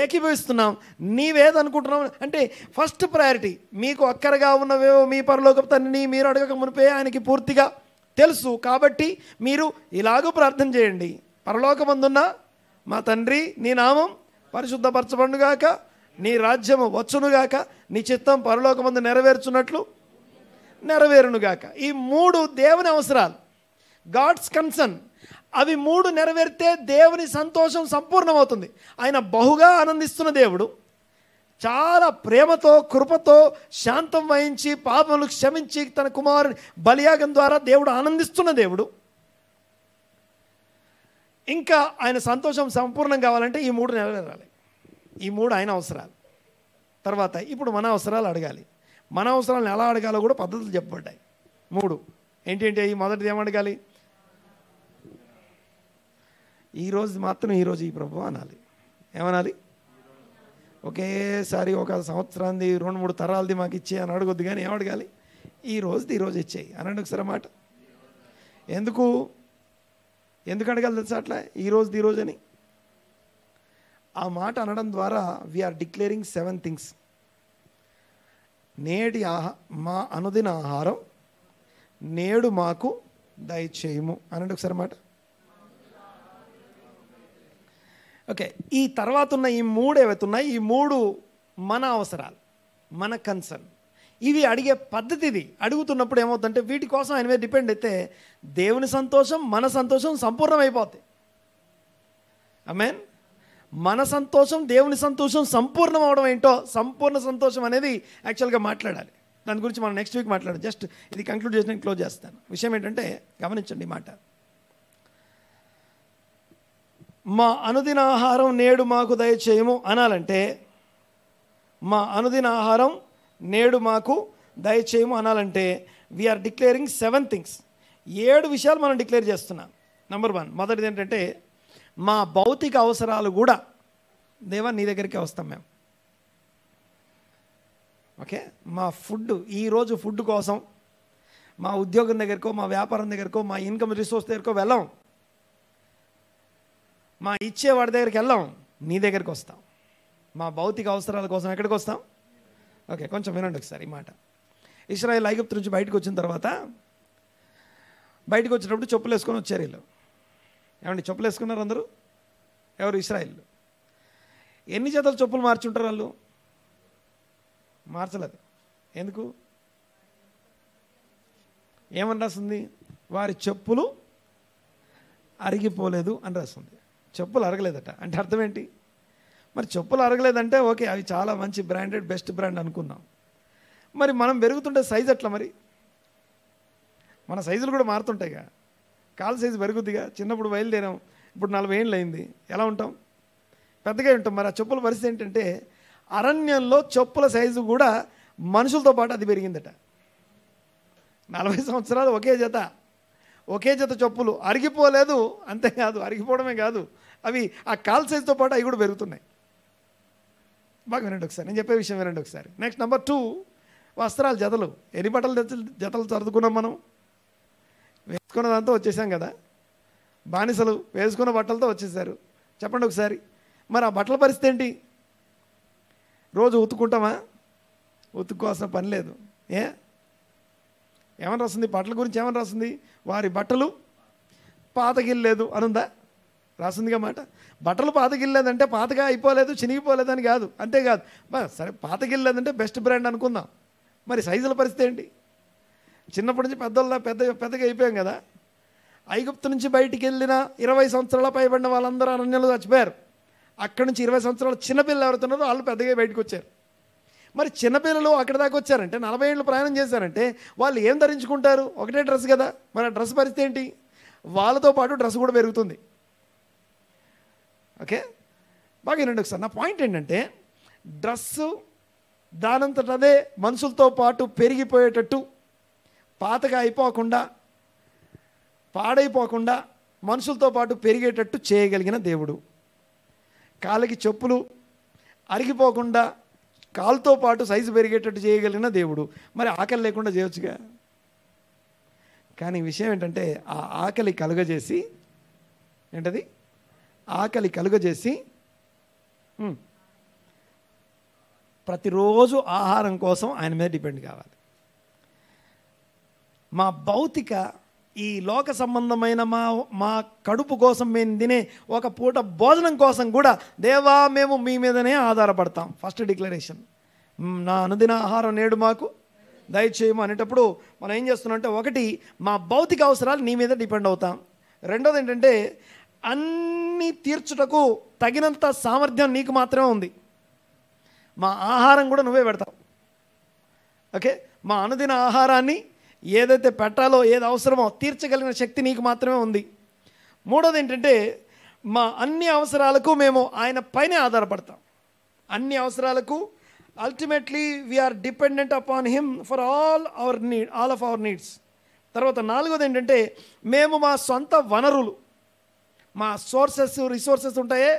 ఏకీభవిస్తున్నాం. నీవేదనుకుంటున్నాం అంటే ఫస్ట్ ప్రయారిటీ. మీకు అక్కరగా ఉన్నవేవో మీ పరలోకపు తండ్రిని మీరు అడగక మునిపే ఆయనకి పూర్తిగా తెలుసు. కాబట్టి మీరు ఇలాగూ ప్రార్థన చేయండి. పరలోకమందున్న మా తండ్రి, నీ నామం పరిశుద్ధపరచబడునుగాక, నీ రాజ్యము వచ్చునుగాక, నీ చిత్తం పరలోకమందు నెరవేర్చున్నట్లు నెరవేరునుగాక. ఈ 3 దేవుని అవసరాలు, గాడ్స్ కన్సర్న్. అవి 3 నెరవేరితే దేవుని సంతోషం సంపూర్ణమవుతుంది. ఆయన బహుగా ఆనందిస్తున్న దేవుడు, చాలా ప్రేమతో కృపతో శాంతం వహించి పాపములు క్షమించి తన కుమారుని బలియాగం ద్వారా దేవుడు ఆనందిస్తున్న దేవుడు. ఇంకా ఆయన సంతోషం సంపూర్ణం కావాలంటే ఈ 3 నెరవేరాలి. ఈ 3 ఆయన అవసరాలు. తర్వాత ఇప్పుడు మన అవసరాలు అడగాలి. మన అవసరాలను ఎలా అడగాలో కూడా పద్ధతులు చెప్పబడ్డాయి. 3 ఏంటి? మొదటిది ఏమడగాలి? ఈరోజు మాత్రం ఈరోజు ఈ ప్రభు అనాలి. ఏమనాలి? ఒకేసారి ఒక సంవత్సరాన్ని 2-3 తరాలది మాకు ఇచ్చే అని అడగొద్దు. కానీ ఏమడగాలి? ఈరోజు ఇచ్చేయి అనండి ఒకసారి మాట. ఎందుకు అడగాలి తెలుసా అట్లా? ఈరోజు అని ఆ మాట అనడం ద్వారా వీఆర్ డిక్లేరింగ్ 7 థింగ్స్. నేటి మా అనుదిన ఆహారం నేడు మాకు దయచేయము అనండి ఒకసారి మాట. ఓకే, ఈ తర్వాత ఉన్న ఈ 3 ఏవైతే ఉన్నాయి, ఈ 3 మన అవసరాలు, మన కన్సర్న్. ఇవి అడిగే పద్ధతి. ఇది అడుగుతున్నప్పుడు ఏమవుతుందంటే వీటి కోసం ఆయన మీద డిపెండ్ అయితే దేవుని సంతోషం, మన సంతోషం సంపూర్ణమైపోతాయి. ఆమేన్. మన సంతోషం, దేవుని సంతోషం సంపూర్ణం అవడం ఏంటో, సంపూర్ణ సంతోషం అనేది యాక్చువల్గా మాట్లాడాలి. దాని గురించి మనం నెక్స్ట్ వీక్ మాట్లాడాలి. జస్ట్ ఇది కంక్లూడ్ చేసి నేను క్లోజ్ చేస్తాను. విషయం ఏంటంటే గమనించండి ఈ మాట. మా అనుదిన ఆహారం నేడు మాకు దయచేయము అనాలంటే, మా అనుదిన ఆహారం నేడు మాకు దయచేయము అనాలంటే వీఆర్ డిక్లేరింగ్ 7 థింగ్స్. 7 విషయాలు మనం డిక్లేర్ చేస్తున్నాం. నెంబర్ 1, మొదటిది ఏంటంటే మా భౌతిక అవసరాలు కూడా దేవా నీ దగ్గరికే వస్తాం మేము. ఓకే, మా ఫుడ్, ఈరోజు ఫుడ్ కోసం మా ఉద్యోగం దగ్గరకో, మా వ్యాపారం దగ్గరకో, మా ఇన్కమ్ రిసోర్స్ దగ్గరకో వెళ్ళాం, మా ఇచ్చేవాడి దగ్గరికి వెళ్ళాం, నీ దగ్గరికి వస్తాం. మా భౌతిక అవసరాల కోసం ఎక్కడికి వస్తాం? ఓకే, కొంచెం వినండి ఒకసారి ఈ మాట. ఇశ్రాయేల్ ఐగుప్తు నుంచి బయటకు వచ్చిన తర్వాత, బయటకు వచ్చేటప్పుడు చెప్పులు వేసుకొని వచ్చారు వీళ్ళు. ఏమండి, చెప్పులు వేసుకున్నారు అందరూ? ఎవరు? ఇశ్రాయేల్. ఎన్ని జతలు చెప్పులు మార్చుంటారు వాళ్ళు? మార్చలేదు. ఎందుకు? ఏమని రాస్తుంది? వారి చెప్పులు అరిగిపోలేదు అని రాస్తుంది. చెప్పులు అరగలేదట. అంటే అర్థం ఏంటి? మరి చెప్పులు అరగలేదంటే ఓకే, అవి చాలా మంచి బ్రాండెడ్, బెస్ట్ బ్రాండ్ అనుకుందాం. మరి మనం పెరుగుతుంటే సైజు ఎట్లా? మరి మన సైజులు కూడా మారుతుంటాయిగా. కాలు సైజు పెరుగుద్దిగా. చిన్నప్పుడు బయలుదేరాం, ఇప్పుడు 40 ఏళ్ళు అయింది, ఎలా ఉంటాం? పెద్దగా ఉంటాం. మరి ఆ చెప్పుల పరిస్థితి ఏంటంటే, అరణ్యంలో చెప్పుల సైజు కూడా మనుషులతో పాటు అది పెరిగిందట. 40 సంవత్సరాలు ఒకే జత చెప్పులు అరిగిపోలేదు. అంతేకాదు, అరిగిపోవడమే కాదు, అవి ఆ కాల్ సైజుతో పాటు అవి కూడా పెరుగుతున్నాయి. బాగా వినండి ఒకసారి, నేను చెప్పే విషయం వినండి ఒకసారి. నెక్స్ట్ నెంబర్ 2, వస్త్రాలు, జతలు. ఎన్ని బట్టలు జతలు సర్దుకున్నాం మనం? వేసుకున్నదంతా వచ్చేసాం కదా. బానిసలు వేసుకున్న బట్టలతో వచ్చేసారు. చెప్పండి ఒకసారి, మరి ఆ బట్టల పరిస్థితి ఏంటి? రోజు ఉతుక్కుంటామా? ఉతుక్కోవాల్సిన పని లేదు. ఏమని రాస్తుంది? బట్టల గురించి ఏమని రాస్తుంది? వారి బట్టలు పాతగిల్లేదు అనుందా? రాస్తుందిగా మాట. బట్టలు పాతగిల్లేదంటే పాతగా అయిపోలేదు, చినిగిపోలేదని కాదు. అంతేకాదు, సరే పాతగిల్లేదంటే బెస్ట్ బ్రాండ్ అనుకుందాం. మరి సైజుల పరిస్థితి ఏంటి? చిన్నప్పటి నుంచి పెద్దగా అయిపోయాం కదా. ఐగుప్తు నుంచి బయటికి వెళ్ళిన 20 సంవత్సరాల పైబడిన వాళ్ళందరూ అరణ్యంలో చచ్చిపోయారు. అక్కడి నుంచి 20 సంవత్సరాల చిన్నపిల్లలు ఎవరుతున్నారో వాళ్ళు పెద్దగా బయటకు వచ్చారు. మరి చిన్నపిల్లలు అక్కడి దాకా వచ్చారంటే, 40 ఏళ్ళు ప్రయాణం చేశారంటే వాళ్ళు ఏం ధరించుకుంటారు? ఒకటే డ్రెస్ కదా. మరి ఆ డ్రెస్ పరిస్థితి ఏంటి? వాళ్ళతో పాటు డ్రెస్ కూడా పెరుగుతుంది. ఓకే, బాగా వినండి ఒకసారి. నా పాయింట్ ఏంటంటే, డ్రెస్సు దానంతట అదే మనుషులతో పాటు పెరిగిపోయేటట్టు, పాతగా అయిపోకుండా, పాడైపోకుండా మనుషులతో పాటు పెరిగేటట్టు చేయగలిగిన దేవుడు. కాలికి చెప్పులు అరిగిపోకుండా కాలుతో పాటు సైజు పెరిగేటట్టు చేయగలిగిన దేవుడు. మరి ఆకలి లేకుండా చేయొచ్చుగా. కానీ విషయం ఏంటంటే, ఆ ఆకలి కలుగజేసి, ఏంటది? ఆకలి కలుగజేసి ప్రతిరోజు ఆహారం కోసం ఆయన మీద డిపెండ్ కావాలి. మా భౌతిక, ఈ లోక సంబంధమైన మా కడుపు కోసం మేము తినే ఒక పూట భోజనం కోసం కూడా దేవా మేము మీ మీదనే ఆధారపడతాం. ఫస్ట్ డిక్లరేషన్, నా అనుదిన ఆహారం నేడు మాకు దయచేయము అనేటప్పుడు మనం ఏం చేస్తున్నాం అంటే, ఒకటి, మా భౌతిక అవసరాలు నీ మీద డిపెండ్ అవుతాం. రెండోది ఏంటంటే, అన్నీ తీర్చుటకు తగినంత సామర్థ్యం నీకు మాత్రమే ఉంది. మా ఆహారం కూడా నువ్వే పెడతావు. ఓకే, మా అనుదిన ఆహారాన్ని ఏదైతే పెట్టాలో, ఏది అవసరమో తీర్చగలిగిన శక్తి నీకు మాత్రమే ఉంది. మూడోది ఏంటంటే, మా అన్ని అవసరాలకు మేము ఆయన పైనే ఆధారపడతాం. అన్ని అవసరాలకు ultimately we are dependent upon him for all of our needs. తర్వాత నాలుగోది ఏంటంటే, మేము మా సొంత వనరులు, మా రిసోర్సెస్ ఉంటాయే,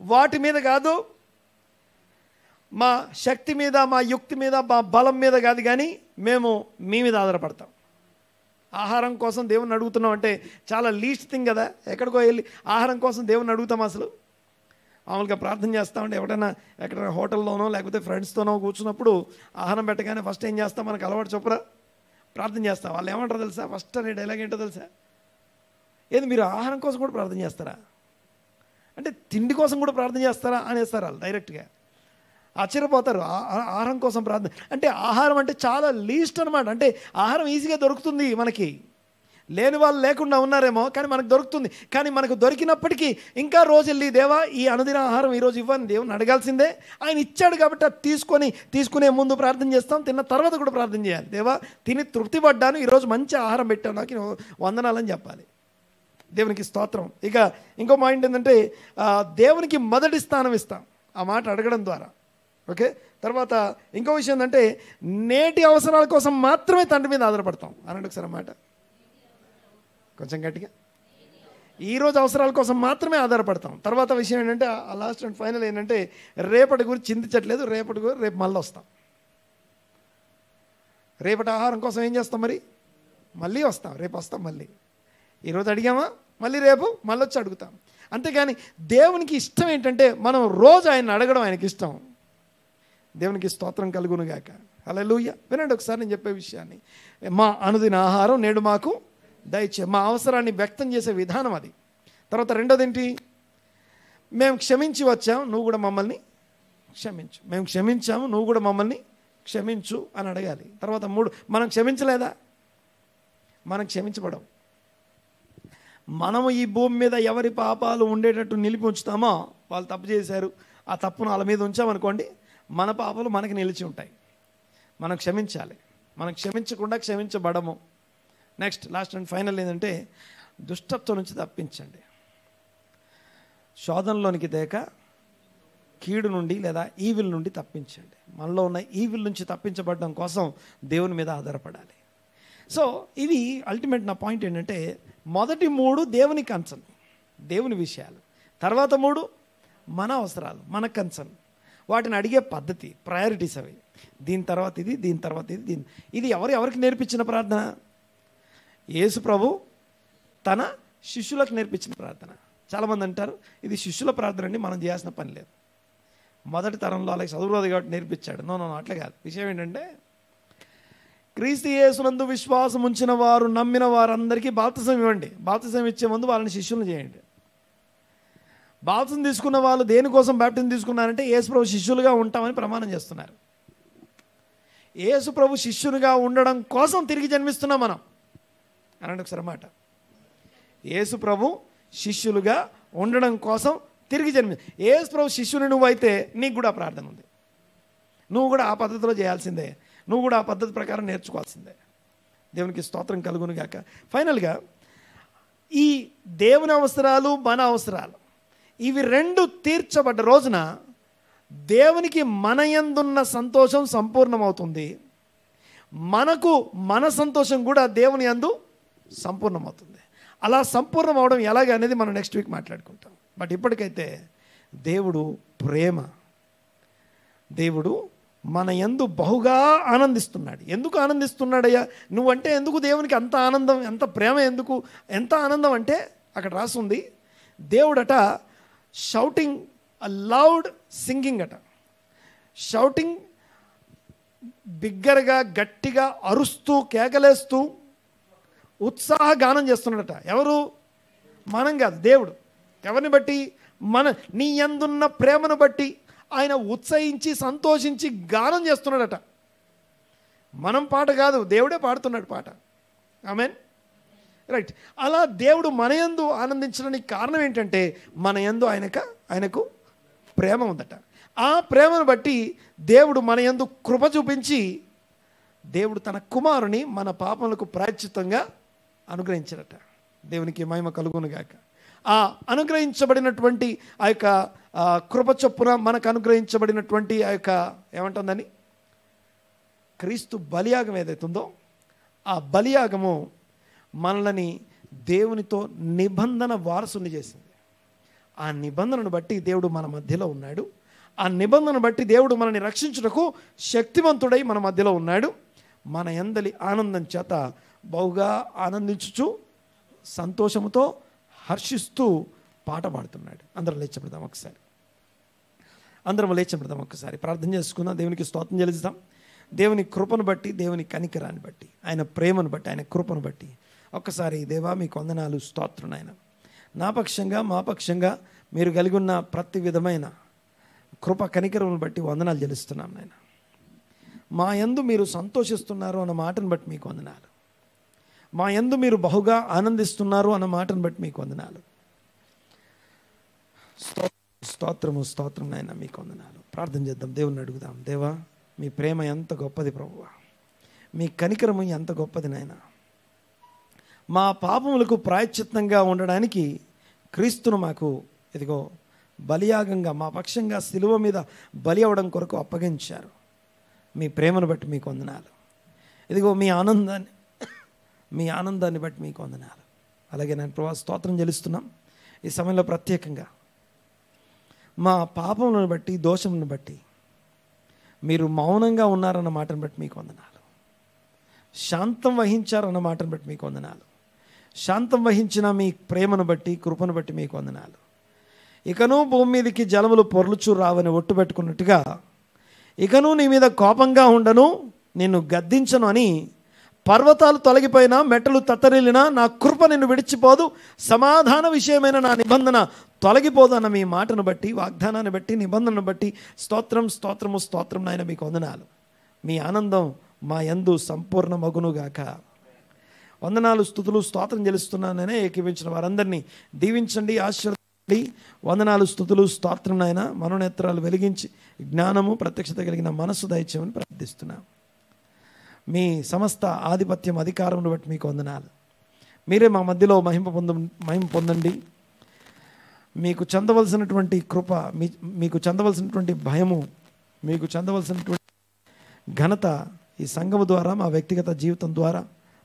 వాటి మీద కాదు, మా శక్తి మీద, మా యుక్తి మీద, మా బలం మీద కాదు, కానీ మేము మీ మీద ఆధారపడతాం. ఆహారం కోసం దేవుని అడుగుతున్నాం అంటే చాలా లీస్ట్ థింగ్ కదా. ఎక్కడికో వెళ్ళి ఆహారం కోసం దేవుని అడుగుతాం? అసలు మామూలుగా ప్రార్థన చేస్తామంటే, ఎక్కడైనా హోటల్లోనో లేకపోతే ఫ్రెండ్స్తోనో కూర్చున్నప్పుడు ఆహారం పెట్టగానే ఫస్ట్ ఏం చేస్తాం? మనకు అలవాటు చొప్పున ప్రార్థన చేస్తాం. వాళ్ళు ఏమంటారు తెలుసా? ఫస్ట్ అనే డైలాగ్ ఏంటో తెలుసా? ఏది, మీరు ఆహారం కోసం కూడా ప్రార్థన చేస్తారా? అంటే తిండి కోసం కూడా ప్రార్థన చేస్తారా అనేస్తారు వాళ్ళు డైరెక్ట్గా. ఆశ్చర్యపోతారు. ఆహారం కోసం ప్రార్థన అంటే, ఆహారం అంటే చాలా లీస్ట్ అనమాట. అంటే ఆహారం ఈజీగా దొరుకుతుంది మనకి. లేని వాళ్ళు లేకుండా ఉన్నారేమో, కానీ మనకు దొరుకుతుంది. కానీ మనకు దొరికినప్పటికీ ఇంకా రోజు వెళ్ళి, దేవా ఈ అనుదిన ఆహారం ఈరోజు ఇవ్వని దేవుని అడగాల్సిందే. ఆయన ఇచ్చాడు కాబట్టి అది తీసుకునే ముందు ప్రార్థన చేస్తాం, తిన్న తర్వాత కూడా ప్రార్థన చేయాలి. దేవా తిని తృప్తి పడ్డాను, ఈరోజు మంచి ఆహారం పెట్టాను, నాకు వందనాలని చెప్పాలి. దేవునికి స్తోత్రం. ఇక ఇంకో మైండ్ ఏంటంటే, దేవునికి మొదటి స్థానం ఇస్తాం ఆ మాట అడగడం ద్వారా. ఓకే, తర్వాత ఇంకో విషయం ఏంటంటే, నేటి అవసరాల కోసం మాత్రమే తండ్రి మీద ఆధారపడతాం. అనండి ఒకసారి అన్నమాట. కొంచెం గట్టిగా. ఈరోజు అవసరాల కోసం మాత్రమే ఆధారపడతాం. తర్వాత విషయం ఏంటంటే, ఆ లాస్ట్ అండ్ ఫైనల్ ఏంటంటే, రేపటి గురించి చింతించట్లేదు. రేపు మళ్ళీ వస్తాం. రేపటి ఆహారం కోసం ఏం చేస్తాం? మరి మళ్ళీ వస్తాం. రేపు వస్తాం మళ్ళీ. ఈరోజు అడిగామా, మళ్ళీ రేపు మళ్ళీ వచ్చి అడుగుతాం. అంతేగాని దేవునికి ఇష్టం ఏంటంటే, మనం రోజు ఆయన అడగడం ఆయనకి ఇష్టం. దేవునికి స్తోత్రం కలుగునుగాక. హల్లెలూయా. వినండి ఒకసారి నేను చెప్పే విషయాన్ని. మా అనుదిన ఆహారం నేడు మాకు దయచే. మా అవసరాన్ని వ్యక్తం చేసే విధానం అది. తర్వాత రెండోది ఏంటి? మేము క్షమించి వచ్చాం, నువ్వు కూడా మమ్మల్ని క్షమించు. మేము క్షమించాము, నువ్వు కూడా మమ్మల్ని క్షమించు అని అడగాలి. తర్వాత 3, మనం క్షమించలేదా? మనం క్షమించబడం. మనము ఈ భూమి మీద ఎవరి పాపాలు ఉండేటట్టు నిలిపి ఉంచుతామో, వాళ్ళు తప్పు చేశారు, ఆ తప్పును వాళ్ళ మీద ఉంచామనుకోండి, మన పాపాలు మనకి నిలిచి ఉంటాయి. మనం క్షమించాలి. మనం క్షమించకుండా క్షమించబడము. నెక్స్ట్ లాస్ట్ అండ్ ఫైనల్ ఏంటంటే, దుష్టత్వం నుంచి తప్పించండి. శోధనలోనికి తేక కీడు నుండి లేదా ఈవిల్ నుండి తప్పించండి. మనలో ఉన్న ఈవిల్ నుంచి తప్పించబడడం కోసం దేవుని మీద ఆధారపడాలి. సో ఇది అల్టిమేట్. నా పాయింట్ ఏంటంటే, మొదటి 3 దేవుని కన్సర్న్, దేవుని విషయాలు. తర్వాత 3 మన అవసరాలు, మన కన్సర్న్. వాటిని అడిగే పద్ధతి, ప్రయారిటీస్ అవి. దీని తర్వాత ఇది, దీని తర్వాత ఇది. ఇది ఎవరికి నేర్పించిన ప్రార్థన? యేసు ప్రభు తన శిష్యులకు నేర్పించిన ప్రార్థన. చాలామంది అంటారు, ఇది శిష్యుల ప్రార్థన అండి, మనం చేయాల్సిన పని లేదు. మొదటి తరంలో అలాగే చదువురోదు కాబట్టి నేర్పించాడు. నో అట్లా కాదు. విషయం ఏంటంటే, క్రీస్తు యేసునందు విశ్వాసం ఉంచిన వారు, నమ్మిన వారందరికీ బాప్తిసం ఇవ్వండి. బాప్తిసం ఇచ్చే ముందు వాళ్ళని శిష్యులను చేయండి. బాప్తిసం తీసుకున్న వాళ్ళు దేనికోసం బాప్తిసం తీసుకున్నారంటే, యేసు ప్రభు శిష్యులుగా ఉంటామని ప్రమాణం చేస్తున్నారు. యేసు ప్రభు శిష్యునిగా ఉండడం కోసం తిరిగి జన్మిస్తున్నాం మనం. అనండి ఒకసారి మాట. యేసు ప్రభు శిష్యులుగా ఉండడం కోసం తిరిగి యేసు ప్రభు శిష్యుని నువ్వైతే నీకు కూడా ప్రార్థన ఉంది. నువ్వు కూడా ఆ పద్ధతిలో చేయాల్సిందే. నువ్వు కూడా ఆ పద్ధతి ప్రకారం నేర్చుకోవాల్సిందే. దేవునికి స్తోత్రం కలుగును గాక. ఫైనల్గా ఈ దేవుని అవసరాలు, మన అవసరాలు, ఇవి 2 తీర్చబడ్డ రోజున దేవునికి మన యందున్న సంతోషం సంపూర్ణమవుతుంది. మనకు మన సంతోషం కూడా దేవుని యందు సంపూర్ణమవుతుంది. అలా సంపూర్ణం అవడం ఎలాగ అనేది మనం నెక్స్ట్ వీక్ మాట్లాడుకుంటాం. బట్ ఇప్పటికైతే దేవుడు ప్రేమ. దేవుడు మన యందు బహుగా ఆనందిస్తున్నాడు. ఎందుకు ఆనందిస్తున్నాడయ్యా నువ్వంటే? ఎందుకు దేవునికి అంత ఆనందం, ఎంత ప్రేమ, ఎందుకు ఎంత ఆనందం అంటే, అక్కడ రాస్తుంది, దేవుడట షౌటింగ్, లౌడ్ సింగింగ్ అట. షౌటింగ్, బిగ్గరగా గట్టిగా అరుస్తూ కేకలేస్తూ ఉత్సాహ గానం చేస్తున్నాడట. ఎవరు? మనం కాదు, దేవుడు. ఎవరిని బట్టి? నీ యందున్న ప్రేమను బట్టి ఆయన ఉత్సహించి సంతోషించి గానం చేస్తున్నాడట. మనం పాట కాదు, దేవుడే పాడుతున్నాడు పాట. ఆమేన్. రైట్. అలా దేవుడు మన యందు ఆనందించడానికి కారణం ఏంటంటే, మన యందు ఆయనకు ప్రేమ ఉందట. ఆ ప్రేమను బట్టి దేవుడు మన యందు కృప చూపించి, దేవుడు తన కుమారుని మన పాపములకు ప్రాయశ్చిత్తంగా అనుగ్రహించాడట. దేవునికి మహిమ కలుగునుగాక. ఆ అనుగ్రహించబడినటువంటి ఆ యొక్క కృప చొప్పున మనకు అనుగ్రహించబడినటువంటి ఆ యొక్క ఏమంటుందని, క్రీస్తు బలియాగం ఏదైతుందో, ఆ బలియాగము మనల్ని దేవునితో నిబంధన వారసుని చేసింది. ఆ నిబంధనను బట్టి దేవుడు మన మధ్యలో ఉన్నాడు. ఆ నిబంధనను బట్టి దేవుడు మనల్ని రక్షించుటకు శక్తివంతుడై మన మధ్యలో ఉన్నాడు. మన యందలి ఆనందం చేత బహుగా ఆనందించుచు సంతోషముతో హర్షిస్తూ పాట పాడుతున్నాడు. అందరం లేచబడదాం ఒకసారి. ప్రార్థన చేసుకుందాం. దేవునికి స్తోత్రం చెల్లిస్తాం. దేవుని కృపను బట్టి, దేవుని కనికరాన్ని బట్టి, ఆయన ప్రేమను బట్టి, ఆయన కృపను బట్టి ఒక్కసారి దేవా మీకు వందనాలు, స్తోత్రం నాయన. నా పక్షంగా, మా పక్షంగా మీరు కలిగి ఉన్న ప్రతి విధమైన కృప కనికరమును బట్టి వందనాలు చెల్లిస్తున్నాం నాయన. మా యందు మీరు సంతోషిస్తున్నారు అన్న మాటను బట్టి మీకు వందనాలు. మా యందు మీరు బహుగా ఆనందిస్తున్నారు అన్న మాటను బట్టి మీకు వందనాలు. స్తోత్రం నాయన, మీకు వందనాలు. ప్రార్థన చేద్దాం, దేవుని అడుగుదాం. దేవా మీ ప్రేమ ఎంత గొప్పది ప్రభువా, మీ కనికరము ఎంత గొప్పది నాయన. మా పాపములకు ప్రాయశ్చిత్తంగా ఉండడానికి క్రీస్తును మాకు ఇదిగో బలియాగంగా మా పక్షంగా సిలువ మీద బలి అవ్వడం కొరకు అప్పగించారు. మీ ప్రేమను బట్టి మీకు వందనాలు. ఇదిగో మీ ఆనందాన్ని బట్టి మీకు వందనాలు. అలాగే నేను ప్రభా స్తోత్రం చెల్లిస్తున్నాం. ఈ సమయంలో ప్రత్యేకంగా మా పాపములను బట్టి, దోషములను బట్టి మీరు మౌనంగా ఉన్నారన్న మాటను బట్టి మీకు వందనాలు. శాంతం వహించారన్న మాటను బట్టి మీకు వందనాలు. శాంతం వహించిన మీ ప్రేమను బట్టి, కృపను బట్టి మీకు వందనాలు. ఇకనూ భూమి మీదకి జలములు పొర్లుచు రావని ఒట్టు పెట్టుకున్నట్టుగా ఇకనూ నీ మీద కోపంగా ఉండను, నిన్ను గద్దించను అని పర్వతాలు తొలగిపోయినా, మెట్టలు తత్తరిల్లినా నా కృప నిన్ను విడిచిపోదు, సమాధాన విషయమైన నా నిబంధన తొలగిపోదు అన్న మీ మాటను బట్టి, వాగ్దానాన్ని బట్టి, నిబంధనను బట్టి స్తోత్రం, స్తోత్రము, స్తోత్రం నాయన మీకు వందనాలు. మీ ఆనందం మా యందు సంపూర్ణ మగునుగాక. వందనాలు, స్తుతులు, స్తోత్రం చెల్లిస్తున్నాననే ఏకీవించిన వారందరినీ దీవించండి, ఆశీర్వదించండి. వందనాలు, స్తుతులు, స్తోత్రం నాయన. మనోనేత్రాలు వెలిగించి జ్ఞానము, ప్రత్యక్షత కలిగిన మనస్సు దయచేయమని ప్రార్థిస్తున్నాం. మీ సమస్త ఆధిపత్యం, అధికారమును బట్టి మీకు వందనాలు. మీరే మా మధ్యలో మహిమ పొందండి. మీకు చెందవలసినటువంటి కృప, మీకు చెందవలసినటువంటి భయము, మీకు చెందవలసినటువంటి ఘనత ఈ సంఘము ద్వారా, మా వ్యక్తిగత జీవితం ద్వారా,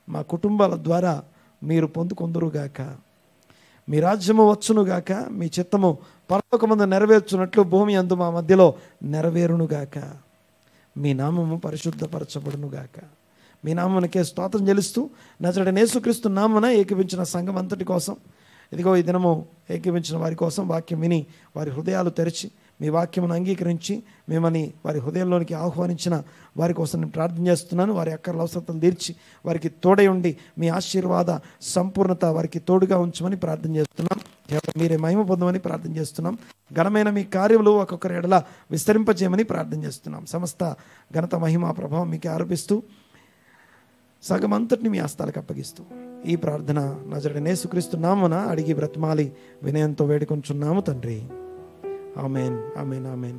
మా కుటుంబాల ద్వారా మీరు పొందుకొందురుగాక. మీ రాజ్యము వచ్చునుగాక, మీ చిత్తము పరలోకమందు నెరవేర్చున్నట్లు భూమి అందు మా మధ్యలో నెరవేరునుగాక. మీ నామము పరిశుద్ధపరచబడునుగాక. మీ నామమునకే స్తోత్రం చెల్లిస్తూ నజరేయుడైన యేసుక్రీస్తు నామమున ఏకీవించిన సంఘం అంతటి కోసం, ఇదిగో ఈ దినము ఏకీవించిన వారి కోసం వాక్యం విని వారి హృదయాలు తెరిచి మీ వాక్యమును అంగీకరించి మిమ్మల్ని వారి హృదయంలోనికి ఆహ్వానించిన వారి కోసం నేను ప్రార్థన చేస్తున్నాను. వారి అక్కర్ల అవసరతలు తీర్చి వారికి తోడై ఉండి మీ ఆశీర్వాద సంపూర్ణత వారికి తోడుగా ఉంచమని ప్రార్థన చేస్తున్నాం. మీరే మహిమ పొందమని ప్రార్థన చేస్తున్నాం. ఘనమైన మీ కార్యములు ఒక్కొక్కరి ఎడల విస్తరింపజేయమని ప్రార్థన చేస్తున్నాం. సమస్త ఘనత, మహిమ, ప్రభావం మీకే ఆరోపిస్తూ సగమంతటిని మీ హస్తాలకు అప్పగిస్తూ ఈ ప్రార్థన నజరేయుడైన యేసుక్రీస్తు నామమున అడిగి బ్రతిమాలి వినయంతో వేడుకొంచున్నాము తండ్రి. ఆమేన్, ఆమేన్, ఆమేన్.